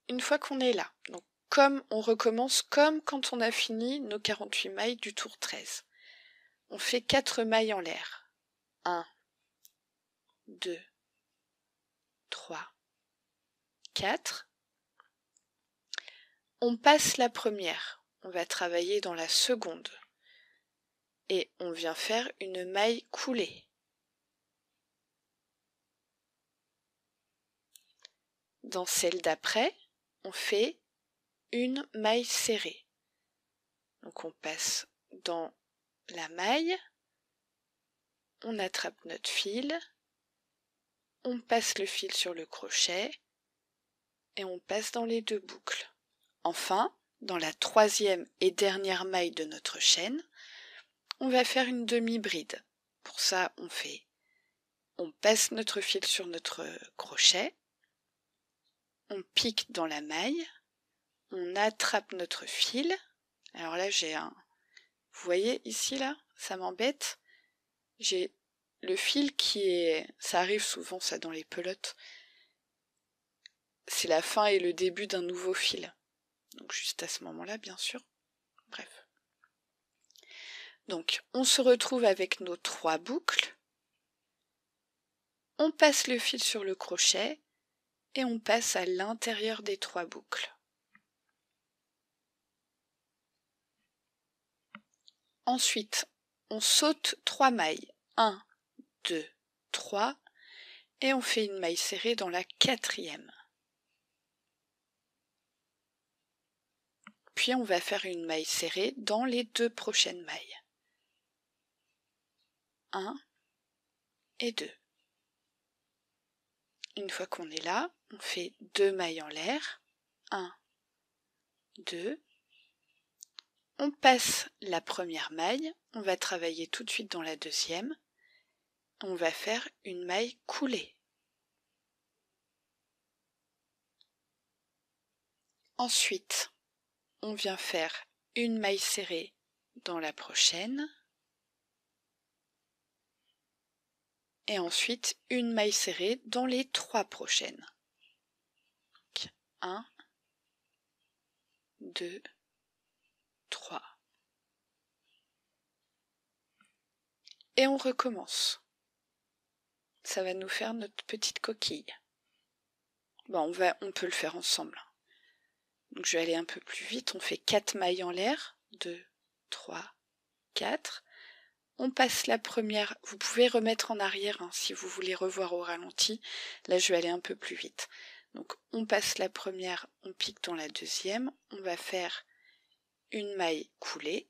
Speaker 1: Une fois qu'on est là, donc comme on recommence comme quand on a fini nos 48 mailles du tour 13. On fait 4 mailles en l'air. 1, 2, 3, 4. On passe la première. On va travailler dans la seconde. Et on vient faire une maille coulée. Dans celle d'après, on fait une maille serrée. Donc on passe dans la maille, on attrape notre fil, on passe le fil sur le crochet et on passe dans les 2 boucles. Enfin, dans la 3e et dernière maille de notre chaîne, on va faire une demi-bride. Pour ça, on passe notre fil sur notre crochet, on pique dans la maille, on attrape notre fil. Alors là, vous voyez ici, là, ça m'embête. J'ai le fil ça arrive souvent ça dans les pelotes, c'est la fin et le début d'un nouveau fil. Donc juste à ce moment-là, bien sûr. Bref. Donc, on se retrouve avec nos 3 boucles. On passe le fil sur le crochet et on passe à l'intérieur des 3 boucles. Ensuite, on saute 3 mailles. 1, 2, 3 et on fait une maille serrée dans la 4e. Puis on va faire une maille serrée dans les 2 prochaines mailles. 1 et 2. Une fois qu'on est là, on fait 2 mailles en l'air. 1, 2. On passe la première maille, on va travailler tout de suite dans la 2e. On va faire une maille coulée. Ensuite, on vient faire une maille serrée dans la prochaine. Et ensuite, une maille serrée dans les 3 prochaines. Donc, 1, 2, 3. Et on recommence. Ça va nous faire notre petite coquille. Bon, on peut le faire ensemble. Donc je vais aller un peu plus vite. On fait 4 mailles en l'air. 2, 3, 4. On passe la première. Vous pouvez remettre en arrière si vous voulez revoir au ralenti. Là, je vais aller un peu plus vite. Donc on passe la première, on pique dans la 2e. On va faire une maille coulée.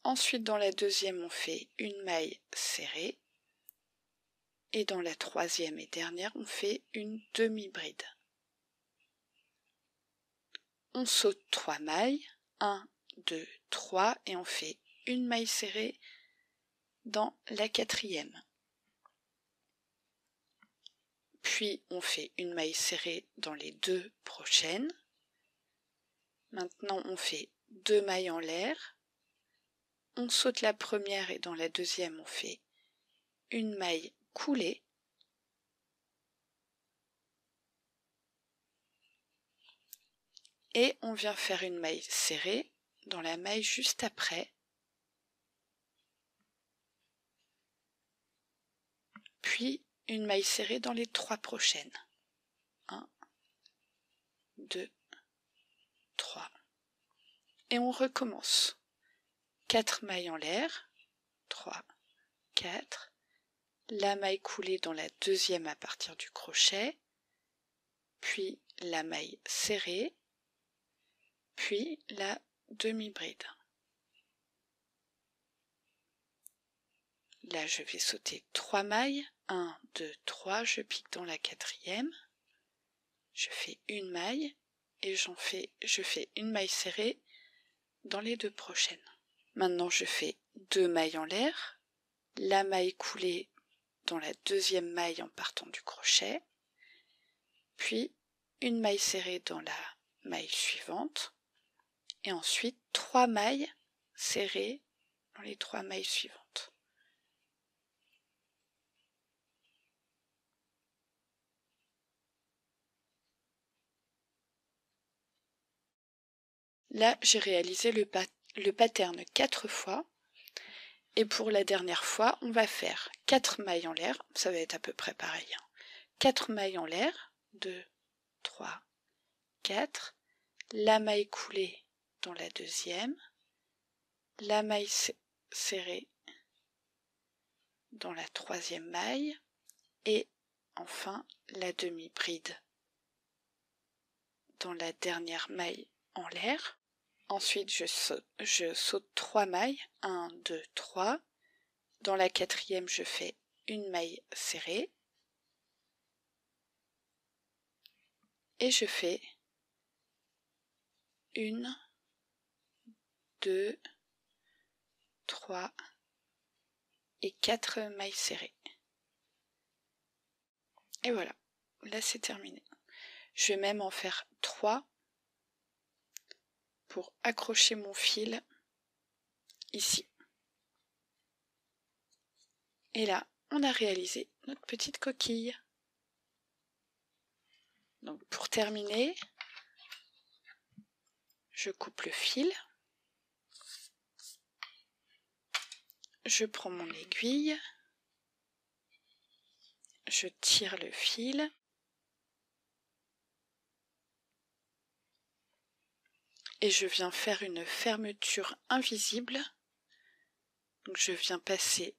Speaker 1: Ensuite, dans la deuxième, on fait une maille serrée. Et dans la troisième et dernière, on fait une demi-bride. On saute 3 mailles, 1, 2, 3, et on fait une maille serrée dans la quatrième. Puis on fait une maille serrée dans les 2 prochaines. Maintenant on fait 2 mailles en l'air. On saute la première et dans la deuxième on fait une maille coulée. Et on vient faire une maille serrée dans la maille juste après. Puis une maille serrée dans les 3 prochaines. 1, 2, 3. Et on recommence. 4 mailles en l'air. 3, 4. La maille coulée dans la deuxième à partir du crochet. Puis la maille serrée. Puis la demi-bride. Là, je vais sauter 3 mailles. 1, 2, 3. Je pique dans la quatrième. Je fais une maille et je fais une maille serrée dans les 2 prochaines. Maintenant, je fais 2 mailles en l'air. La maille coulée dans la deuxième maille en partant du crochet. Puis une maille serrée dans la maille suivante. Et ensuite 3 mailles serrées dans les 3 mailles suivantes. Là, j'ai réalisé le pattern 4 fois. Et pour la dernière fois, on va faire 4 mailles en l'air. Ça va être à peu près pareil. 4 mailles en l'air. 2, 3, 4. La maille coulée dans la deuxième. La maille serrée dans la troisième maille. Et enfin, la demi-bride dans la dernière maille en l'air. Ensuite, je saute 3 mailles, 1, 2, 3. Dans la quatrième, je fais une maille serrée. Et je fais 1, 2, 3 et 4 mailles serrées. Et voilà, là c'est terminé. Je vais même en faire 3 pour accrocher mon fil ici. Et là, on a réalisé notre petite coquille. Donc pour terminer, je coupe le fil. Je prends mon aiguille. Je tire le fil. Et je viens faire une fermeture invisible. Donc je viens passer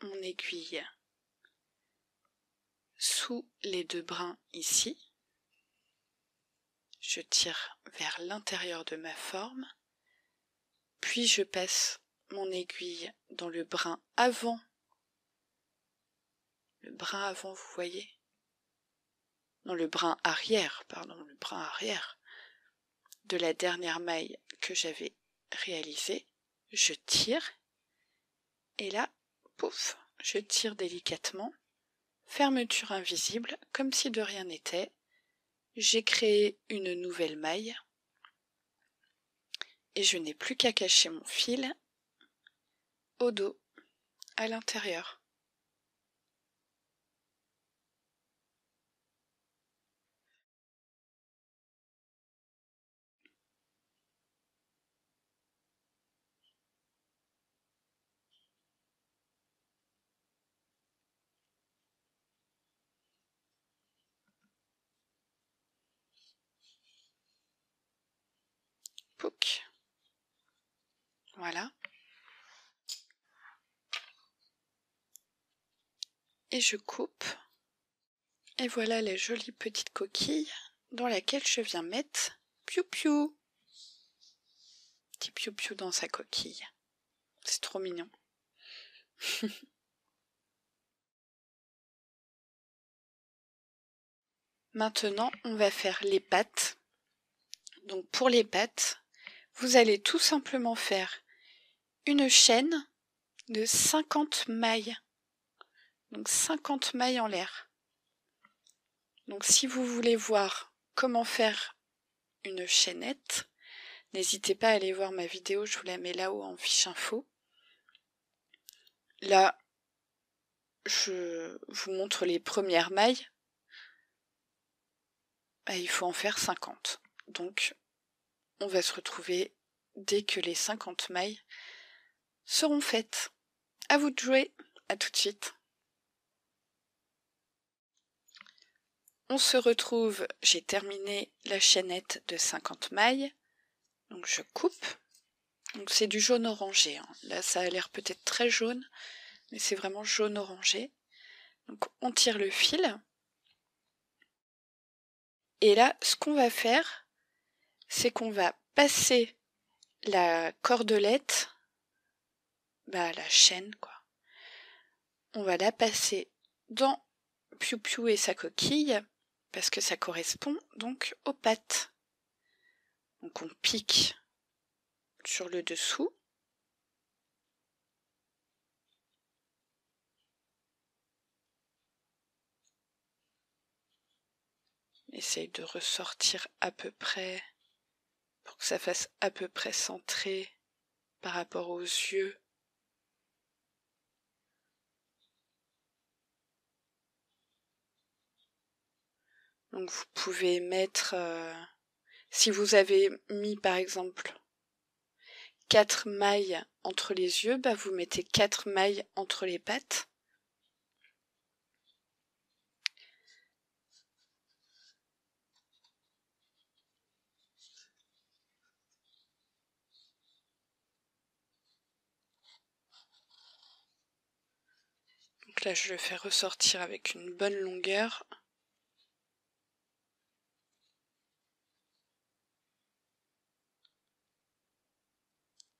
Speaker 1: mon aiguille sous les 2 brins ici. Je tire vers l'intérieur de ma forme, puis je passe mon aiguille dans le brin avant. Le brin avant, vous voyez? Non, le brin arrière, pardon, le brin arrière de la dernière maille que j'avais réalisée. Je tire, et là, pouf, je tire délicatement. Fermeture invisible, comme si de rien n'était. J'ai créé une nouvelle maille et je n'ai plus qu'à cacher mon fil au dos, à l'intérieur. Pouc. Voilà. Et je coupe. Et voilà la jolie petite coquille dans laquelle je viens mettre piou-piou. Petit piou-piou dans sa coquille. C'est trop mignon. Maintenant, on va faire les pattes. Donc pour les pattes, vous allez tout simplement faire une chaîne de 50 mailles. Donc 50 mailles en l'air. Donc si vous voulez voir comment faire une chaînette, n'hésitez pas à aller voir ma vidéo, je vous la mets là-haut en fiche info. Là, je vous montre les premières mailles. Il faut en faire 50. Donc, on va se retrouver dès que les 50 mailles seront faites. À vous de jouer. À tout de suite. On se retrouve, j'ai terminé la chaînette de 50 mailles. Donc je coupe. Donc c'est du jaune orangé. Là, ça a l'air peut-être très jaune, mais c'est vraiment jaune orangé. Donc on tire le fil. Et là, ce qu'on va faire, c'est qu'on va passer la cordelette, la chaîne, quoi. On va la passer dans Piou Piou et sa coquille, parce que ça correspond donc aux pattes. Donc on pique sur le dessous. Essaye de ressortir à peu près, pour que ça fasse à peu près centré par rapport aux yeux. Donc vous pouvez mettre, si vous avez mis par exemple 4 mailles entre les yeux, vous mettez 4 mailles entre les pattes. Donc là je le fais ressortir avec une bonne longueur.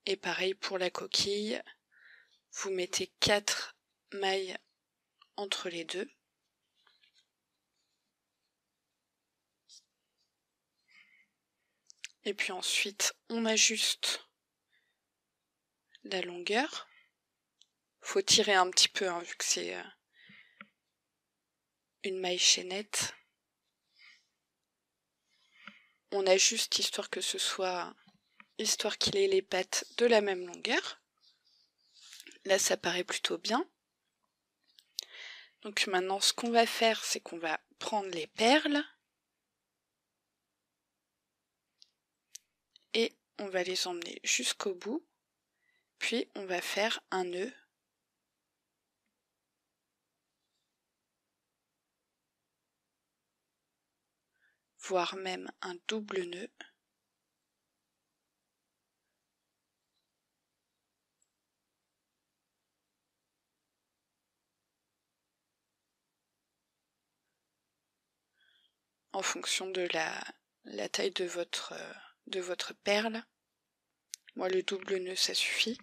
Speaker 1: Et pareil pour la coquille, vous mettez 4 mailles entre les deux. Et puis ensuite, on ajuste la longueur. Faut tirer un petit peu, vu que c'est une maille chaînette. On ajuste histoire que ce soit, histoire qu'il ait les pattes de la même longueur. Là, ça paraît plutôt bien. Donc maintenant, ce qu'on va faire, c'est qu'on va prendre les perles et on va les emmener jusqu'au bout. Puis on va faire un nœud. Voire même un double nœud. En fonction de la taille de votre perle. Moi, le double nœud, ça suffit.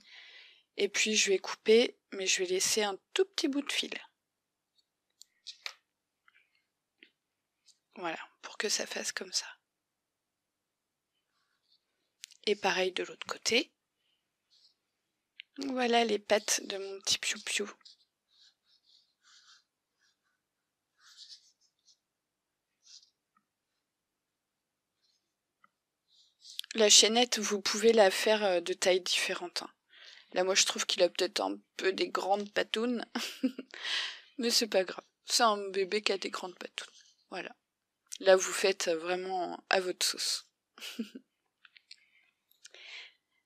Speaker 1: Et puis, je vais couper, mais je vais laisser un tout petit bout de fil. Voilà, pour que ça fasse comme ça. Et pareil de l'autre côté. Voilà les pattes de mon petit Piou Piou. La chaînette, vous pouvez la faire de tailles différentes. Là, moi, je trouve qu'il a peut-être un peu des grandes patounes. Mais c'est pas grave. C'est un bébé qui a des grandes patounes. Voilà. Là, vous faites vraiment à votre sauce.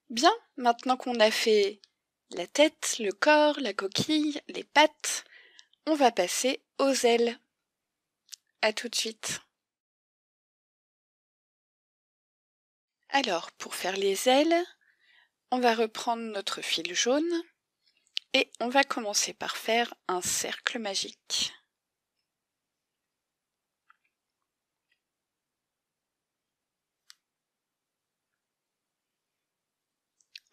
Speaker 1: Bien, maintenant qu'on a fait la tête, le corps, la coquille, les pattes, on va passer aux ailes. À tout de suite. Alors, pour faire les ailes, on va reprendre notre fil jaune et on va commencer par faire un cercle magique.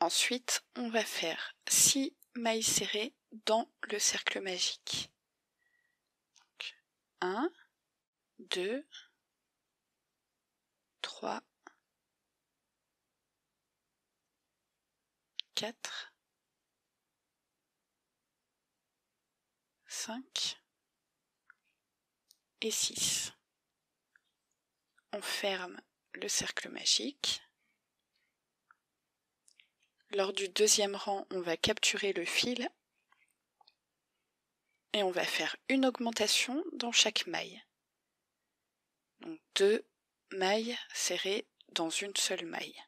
Speaker 1: Ensuite, on va faire 6 mailles serrées dans le cercle magique. 1, 2, 3, 4, 5 et 6. On ferme le cercle magique. Lors du deuxième rang, on va capturer le fil et on va faire une augmentation dans chaque maille. Donc 2 mailles serrées dans une seule maille.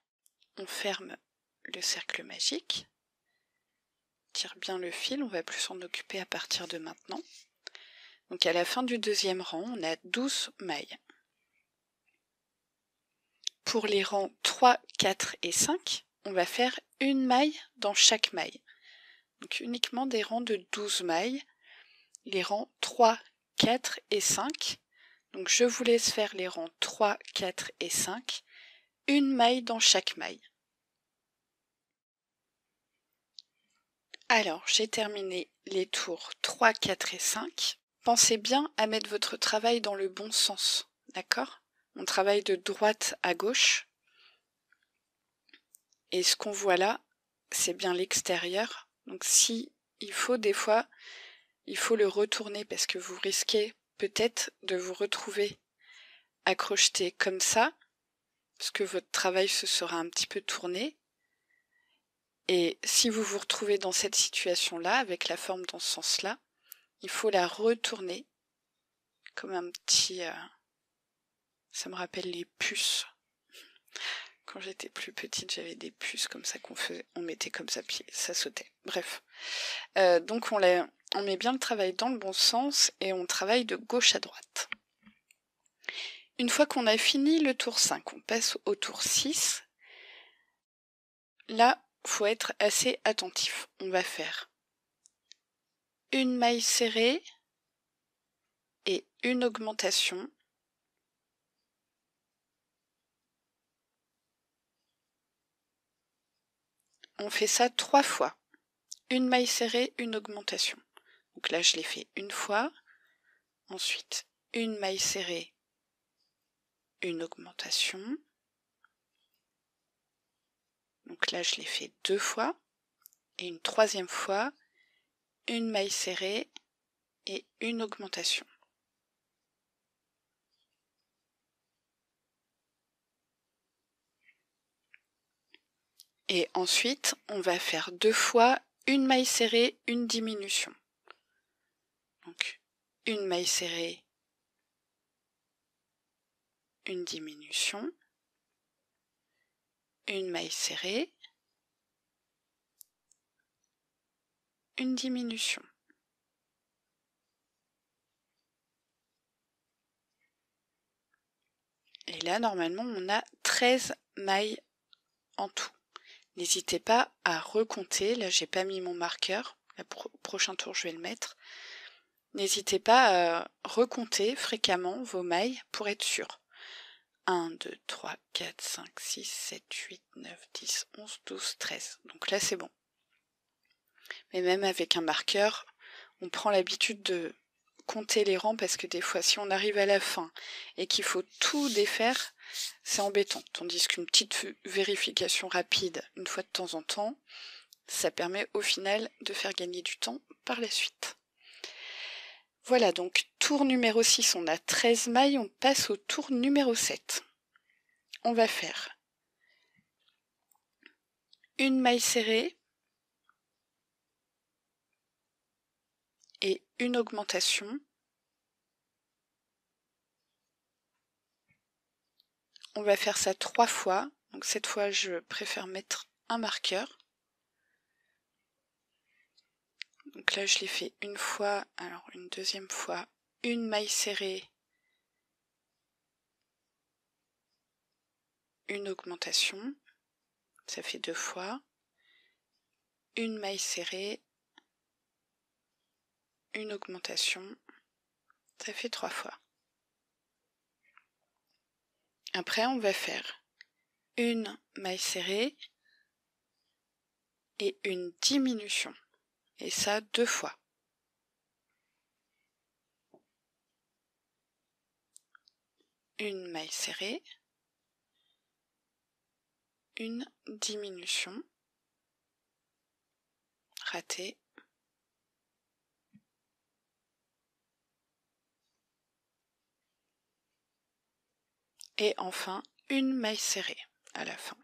Speaker 1: On ferme le cercle magique, tire bien le fil, on va plus s'en occuper à partir de maintenant. Donc à la fin du deuxième rang, on a 12 mailles. Pour les rangs 3, 4 et 5, on va faire une maille dans chaque maille. Donc uniquement des rangs de 12 mailles, les rangs 3, 4 et 5. Donc je vous laisse faire les rangs 3, 4 et 5, une maille dans chaque maille. Alors j'ai terminé les tours 3, 4 et 5. Pensez bien à mettre votre travail dans le bon sens, d'accord? On travaille de droite à gauche. Et ce qu'on voit là, c'est bien l'extérieur. Donc si il faut des fois, il faut le retourner parce que vous risquez peut-être de vous retrouver accrocheté comme ça, parce que votre travail se sera un petit peu tourné. Et si vous vous retrouvez dans cette situation-là, avec la forme dans ce sens-là, il faut la retourner comme un petit... ça me rappelle les puces. Quand j'étais plus petite, j'avais des puces comme ça on mettait comme ça, puis ça sautait. Bref. Donc on met bien le travail dans le bon sens et on travaille de gauche à droite. Une fois qu'on a fini le tour 5, on passe au tour 6. Là, faut être assez attentif. On va faire une maille serrée et une augmentation. On fait ça 3 fois. Une maille serrée, une augmentation. Donc là, je l'ai fait une fois. Ensuite, une maille serrée, une augmentation. Donc là, je l'ai fait 2 fois. Et une troisième fois, une maille serrée et une augmentation. Et ensuite, on va faire 2 fois une maille serrée, une diminution. Donc, une maille serrée, une diminution, une maille serrée, une diminution. Et là, normalement, on a 13 mailles en tout. N'hésitez pas à recompter. Là, j'ai pas mis mon marqueur. Le prochain tour, je vais le mettre. N'hésitez pas à recompter fréquemment vos mailles pour être sûr. 1, 2, 3, 4, 5, 6, 7, 8, 9, 10, 11, 12, 13. Donc là, c'est bon. Mais même avec un marqueur, on prend l'habitude de compter les rangs parce que des fois, si on arrive à la fin et qu'il faut tout défaire, c'est embêtant. Tandis qu'une petite vérification rapide, une fois de temps en temps, ça permet au final de faire gagner du temps par la suite. Voilà, donc tour numéro 6, on a 13 mailles, on passe au tour numéro 7. On va faire une maille serrée et une augmentation. On va faire ça 3 fois, donc cette fois je préfère mettre un marqueur. Donc là je l'ai fait une fois, alors une deuxième fois, une maille serrée, une augmentation, ça fait 2 fois, une maille serrée, une augmentation, ça fait 3 fois. Après on va faire une maille serrée, et une diminution. Et ça 2 fois. Une maille serrée, une diminution, ratée, et enfin une maille serrée à la fin.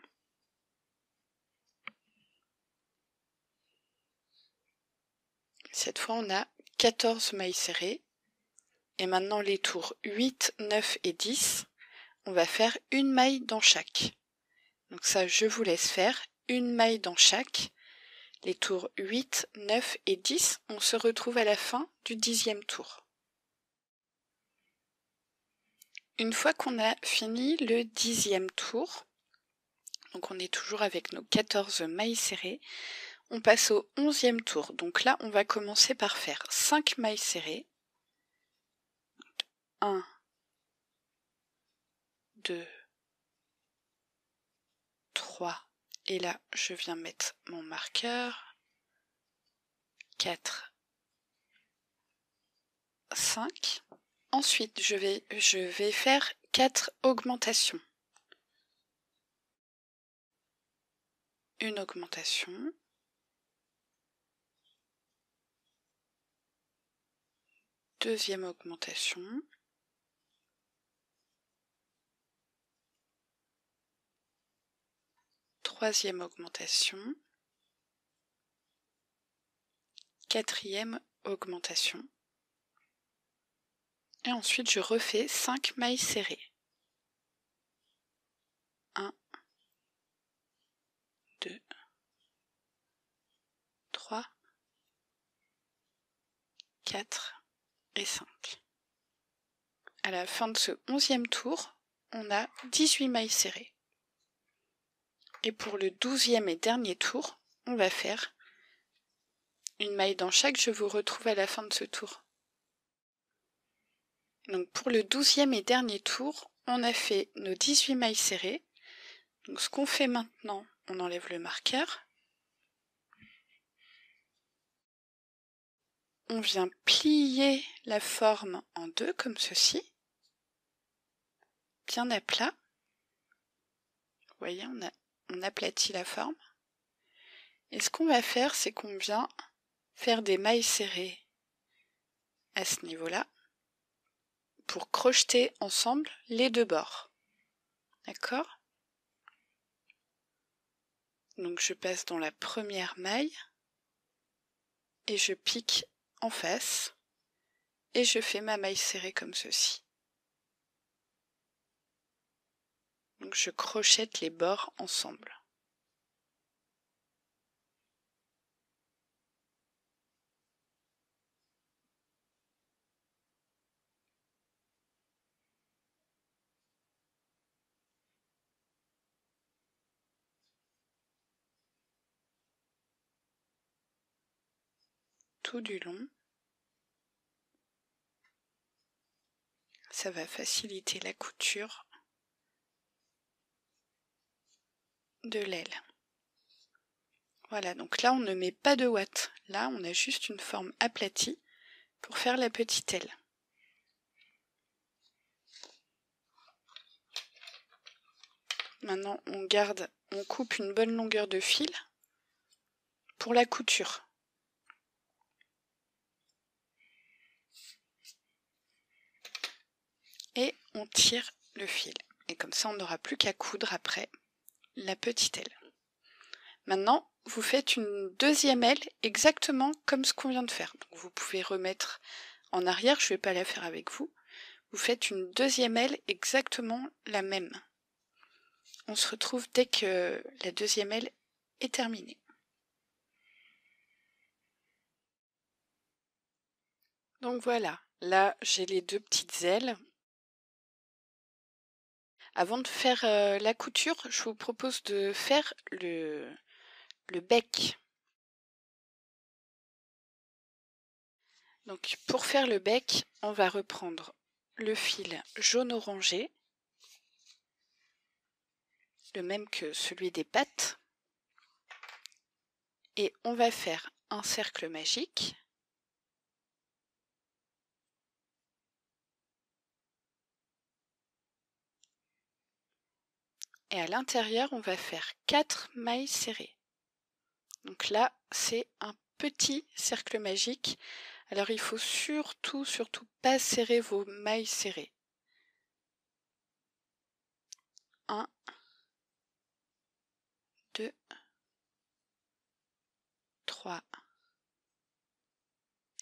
Speaker 1: Cette fois on a 14 mailles serrées, et maintenant les tours 8, 9 et 10, on va faire une maille dans chaque. Donc ça je vous laisse faire, une maille dans chaque. Les tours 8, 9 et 10, on se retrouve à la fin du 10e tour. Une fois qu'on a fini le 10e tour, donc on est toujours avec nos 14 mailles serrées, on passe au 11e tour. Donc là, on va commencer par faire 5 mailles serrées. 1, 2, 3, et là, je viens mettre mon marqueur. 4, 5. Ensuite, je vais faire 4 augmentations. Une augmentation. Deuxième augmentation. Troisième augmentation. Quatrième augmentation. Et ensuite, je refais 5 mailles serrées. 1, 2, 3, 4 et 5. À la fin de ce 11e tour, on a 18 mailles serrées. Et pour le 12e et dernier tour, on va faire une maille dans chaque. Je vous retrouve à la fin de ce tour. Donc pour le 12e et dernier tour, on a fait nos 18 mailles serrées. Donc ce qu'on fait maintenant, on enlève le marqueur. On vient plier la forme en deux comme ceci, bien à plat. Vous voyez, on aplatit la forme. Et ce qu'on va faire, c'est qu'on vient faire des mailles serrées à ce niveau-là pour crocheter ensemble les deux bords. D'accord? Donc je passe dans la première maille et je pique en face et je fais ma maille serrée comme ceci. Donc je crochette les bords ensemble. Tout du long. Ça va faciliter la couture de l'aile. Voilà, donc là on ne met pas de ouate. Là on a juste une forme aplatie pour faire la petite aile. Maintenant on coupe une bonne longueur de fil pour la couture. Et on tire le fil. Et comme ça on n'aura plus qu'à coudre après la petite aile. Maintenant, vous faites une deuxième aile exactement comme ce qu'on vient de faire. Donc vous pouvez remettre en arrière, je ne vais pas la faire avec vous. Vous faites une deuxième aile exactement la même. On se retrouve dès que la deuxième aile est terminée. Donc voilà, là j'ai les deux petites ailes. Avant de faire la couture, je vous propose de faire le bec. Donc pour faire le bec, on va reprendre le fil jaune-orangé, le même que celui des pattes, Et on va faire un cercle magique. Et à l'intérieur, on va faire 4 mailles serrées. Donc là, c'est un petit cercle magique. Alors il faut surtout pas serrer vos mailles serrées. 1, 2, 3,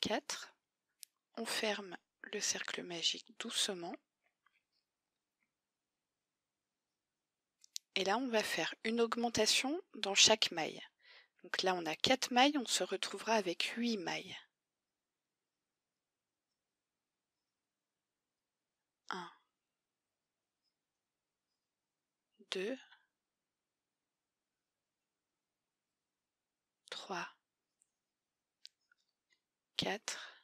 Speaker 1: 4. On ferme le cercle magique doucement. Et là, on va faire une augmentation dans chaque maille. Donc là, on a 4 mailles, on se retrouvera avec 8 mailles. 1, 2, 3, 4,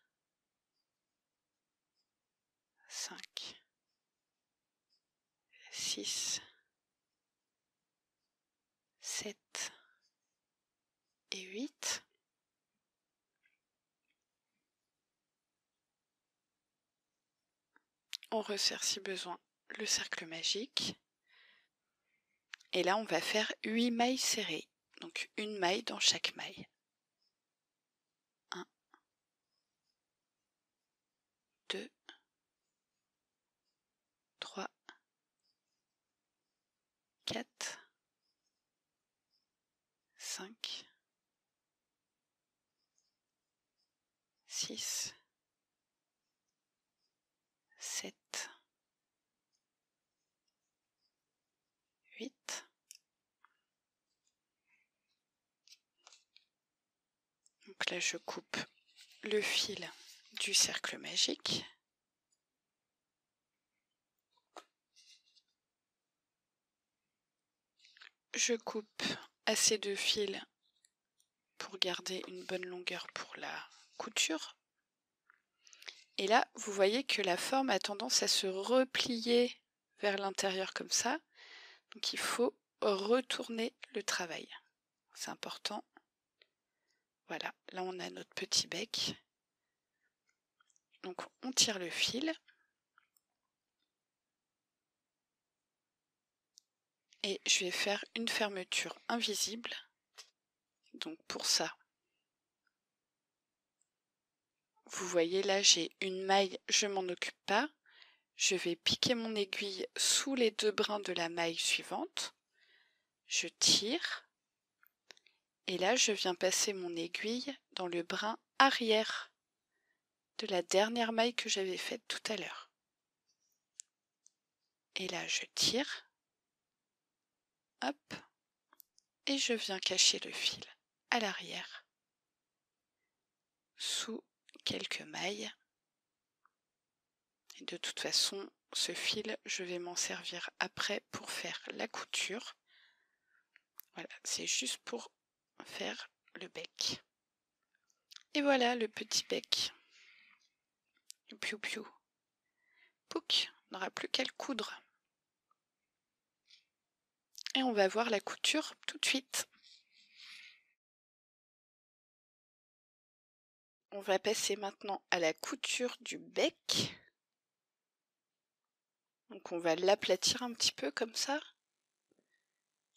Speaker 1: 5, 6, 7 et 8. On resserre si besoin le cercle magique. Et là, on va faire 8 mailles serrées. Donc une maille dans chaque maille. 1, 2, 3, 4, 5, 6, 7, 8. Donc là, je coupe le fil du cercle magique. Je coupe assez de fil pour garder une bonne longueur pour la couture. Et là, vous voyez que la forme a tendance à se replier vers l'intérieur comme ça. Donc il faut retourner le travail. C'est important. Voilà, là on a notre petit bec. Donc on tire le fil. Et je vais faire une fermeture invisible. Donc pour ça, vous voyez là j'ai une maille, je m'en occupe pas. Je vais piquer mon aiguille sous les 2 brins de la maille suivante. Je tire. Et là je viens passer mon aiguille dans le brin arrière de la dernière maille que j'avais faite tout à l'heure. Et là je tire. Hop. Et je viens cacher le fil à l'arrière, sous quelques mailles. Et de toute façon, ce fil, je vais m'en servir après pour faire la couture. Voilà, c'est juste pour faire le bec. Et voilà le petit bec. Piou piou. Pouc, on n'aura plus qu'à le coudre. Et on va voir la couture tout de suite. On va passer maintenant à la couture du bec. Donc on va l'aplatir un petit peu comme ça.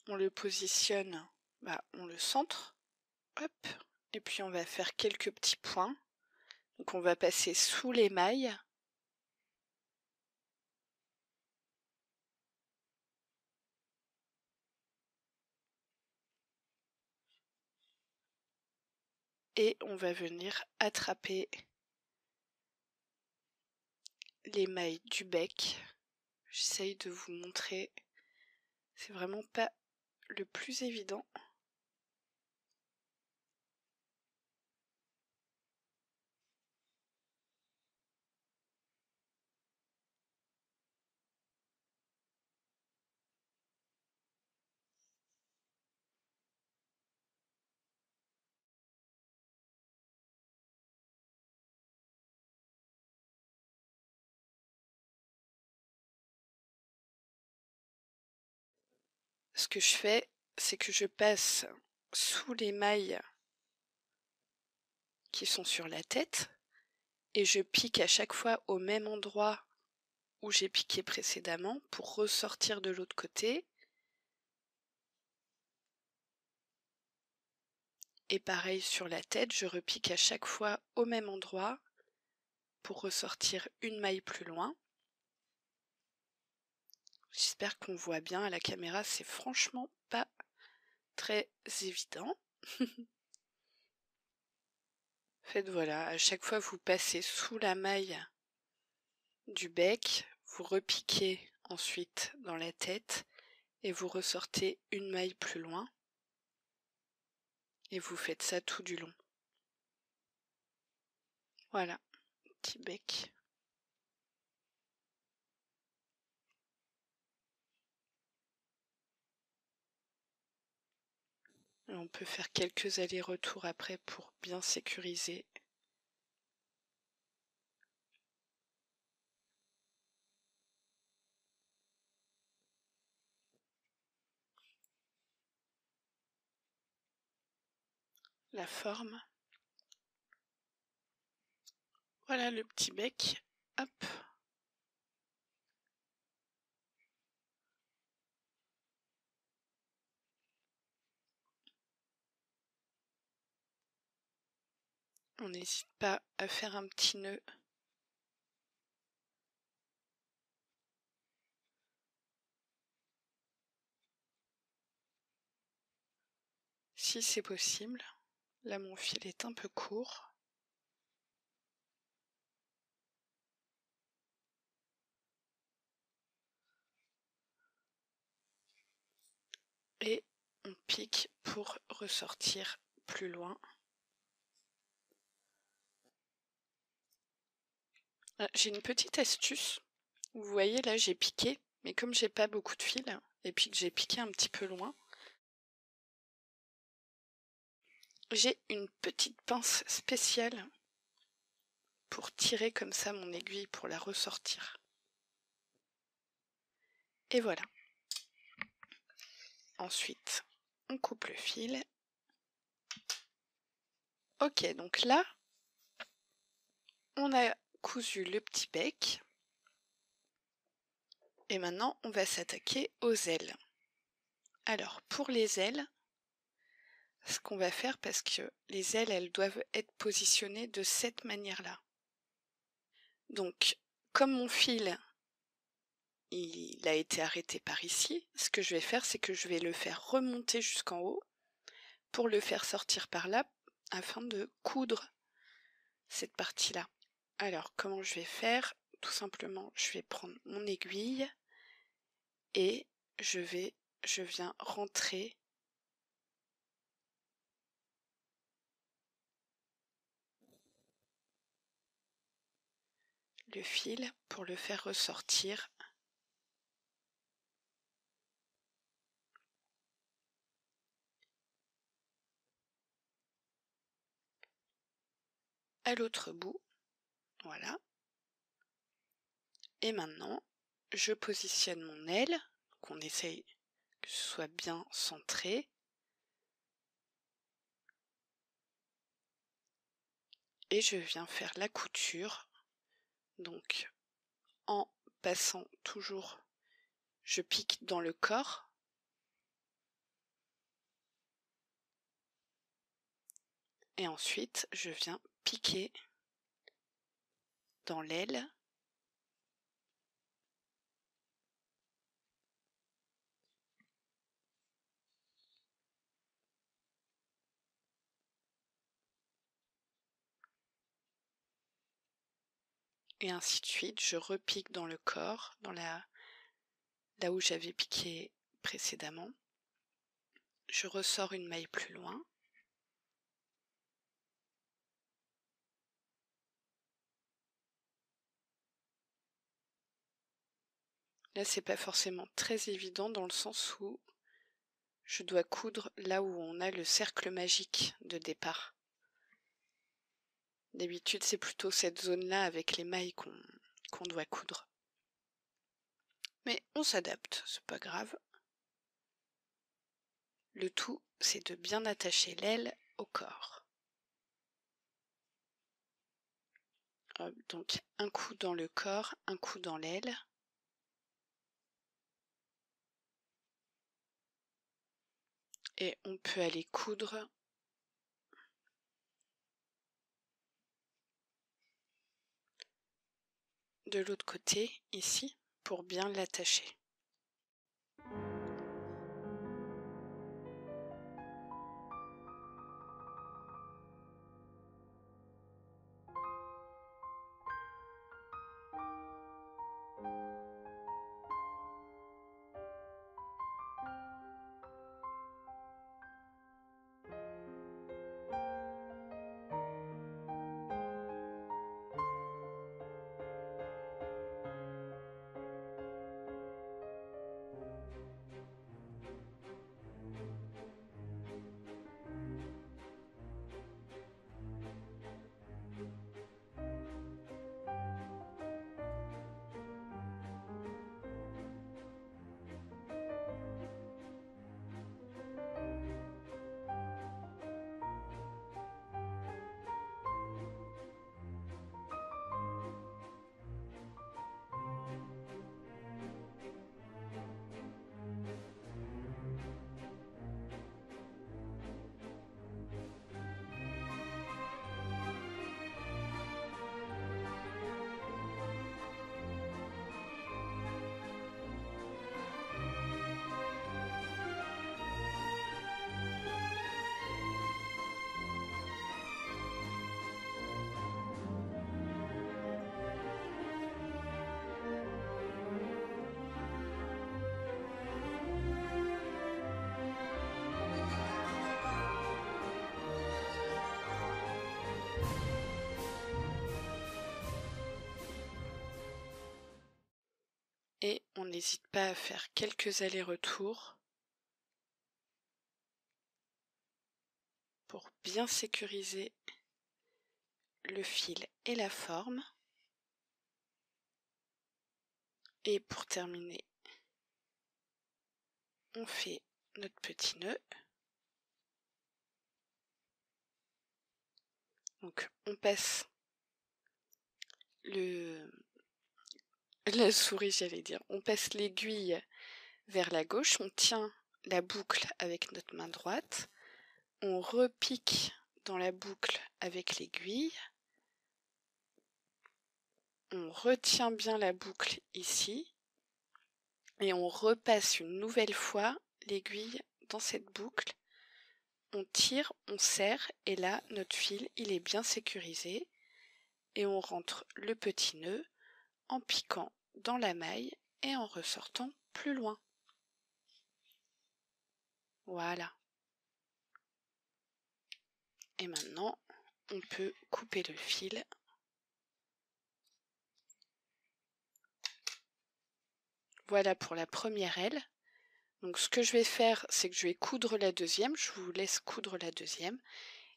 Speaker 1: On le positionne, on le centre. Hop. Et puis on va faire quelques petits points. Donc on va passer sous les mailles. Et on va venir attraper les mailles du bec. J'essaye de vous montrer. C'est vraiment pas le plus évident. Ce que je fais, c'est que je passe sous les mailles qui sont sur la tête et je pique à chaque fois au même endroit où j'ai piqué précédemment pour ressortir de l'autre côté. Et pareil sur la tête, je repique à chaque fois au même endroit pour ressortir une maille plus loin. J'espère qu'on voit bien à la caméra, c'est franchement pas très évident. Faites voilà, à chaque fois vous passez sous la maille du bec, vous repiquez ensuite dans la tête et vous ressortez une maille plus loin. Et vous faites ça tout du long. Voilà, petit bec. Et on peut faire quelques allers-retours après pour bien sécuriser. La forme. Voilà le petit bec. Hop. On n'hésite pas à faire un petit nœud. Si c'est possible. Là mon fil est un peu court. Et on pique pour ressortir plus loin. J'ai une petite astuce. Vous voyez là j'ai piqué, mais comme j'ai pas beaucoup de fil, et puis que j'ai piqué un petit peu loin, j'ai une petite pince spéciale pour tirer comme ça mon aiguille pour la ressortir. Et voilà. Ensuite, on coupe le fil. Ok, donc là, on a cousu le petit bec. Et maintenant, on va s'attaquer aux ailes. Alors, pour les ailes, ce qu'on va faire, parce que les ailes, elles doivent être positionnées de cette manière-là. Donc, comme mon fil, il a été arrêté par ici, ce que je vais faire, c'est que je vais le faire remonter jusqu'en haut pour le faire sortir par là, afin de coudre cette partie-là. Alors, comment je vais faire? Tout simplement, je vais prendre mon aiguille et je viens rentrer le fil pour le faire ressortir. À l'autre bout, voilà. Et maintenant, je positionne mon aile, qu'on essaye que ce soit bien centré. Et je viens faire la couture, donc en passant toujours, je pique dans le corps. Et ensuite, je viens piquer dans l'aile. Et ainsi de suite, je repique dans le corps, là où j'avais piqué précédemment. Je ressors une maille plus loin. Là, c'est pas forcément très évident dans le sens où je dois coudre là où on a le cercle magique de départ. D'habitude, c'est plutôt cette zone-là avec les mailles qu'on doit coudre. Mais on s'adapte, c'est pas grave. Le tout, c'est de bien attacher l'aile au corps. Donc un coup dans le corps, un coup dans l'aile. Et on peut aller coudre de l'autre côté, ici, pour bien l'attacher. Et on n'hésite pas à faire quelques allers-retours pour bien sécuriser le fil et la forme. Et pour terminer, on fait notre petit nœud. Donc on passe la souris, j'allais dire, on passe l'aiguille vers la gauche, on tient la boucle avec notre main droite, on repique dans la boucle avec l'aiguille, on retient bien la boucle ici, et on repasse une nouvelle fois l'aiguille dans cette boucle, on tire, on serre, et là notre fil il est bien sécurisé, et on rentre le petit nœud en piquant dans la maille et en ressortant plus loin. Voilà. Et maintenant, on peut couper le fil. Voilà pour la première aile. Donc ce que je vais faire, c'est que je vais coudre la deuxième. Je vous laisse coudre la deuxième.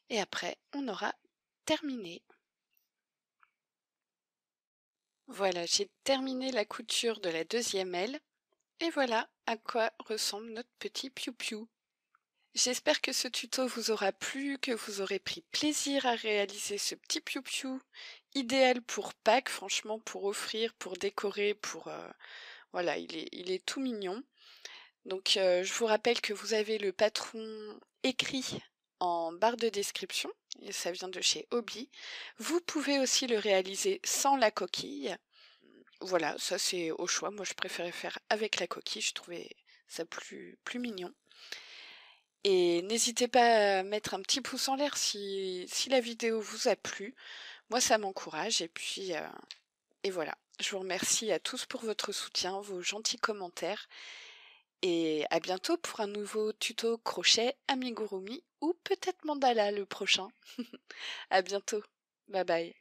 Speaker 1: Et après, on aura terminé. Voilà, j'ai terminé la couture de la deuxième aile. Et voilà à quoi ressemble notre petit piou-piou. J'espère que ce tuto vous aura plu, que vous aurez pris plaisir à réaliser ce petit piou-piou, idéal pour Pâques, franchement, pour offrir, pour décorer, voilà, il est tout mignon. Donc je vous rappelle que vous avez le patron écrit en barre de description, et ça vient de chez Hobby. Vous pouvez aussi le réaliser sans la coquille. Voilà, ça c'est au choix, moi je préférais faire avec la coquille, je trouvais ça plus mignon. Et n'hésitez pas à mettre un petit pouce en l'air si la vidéo vous a plu. Moi, ça m'encourage. Et voilà. Je vous remercie à tous pour votre soutien, vos gentils commentaires. Et à bientôt pour un nouveau tuto crochet, amigurumi ou peut-être mandala le prochain. À bientôt. Bye bye.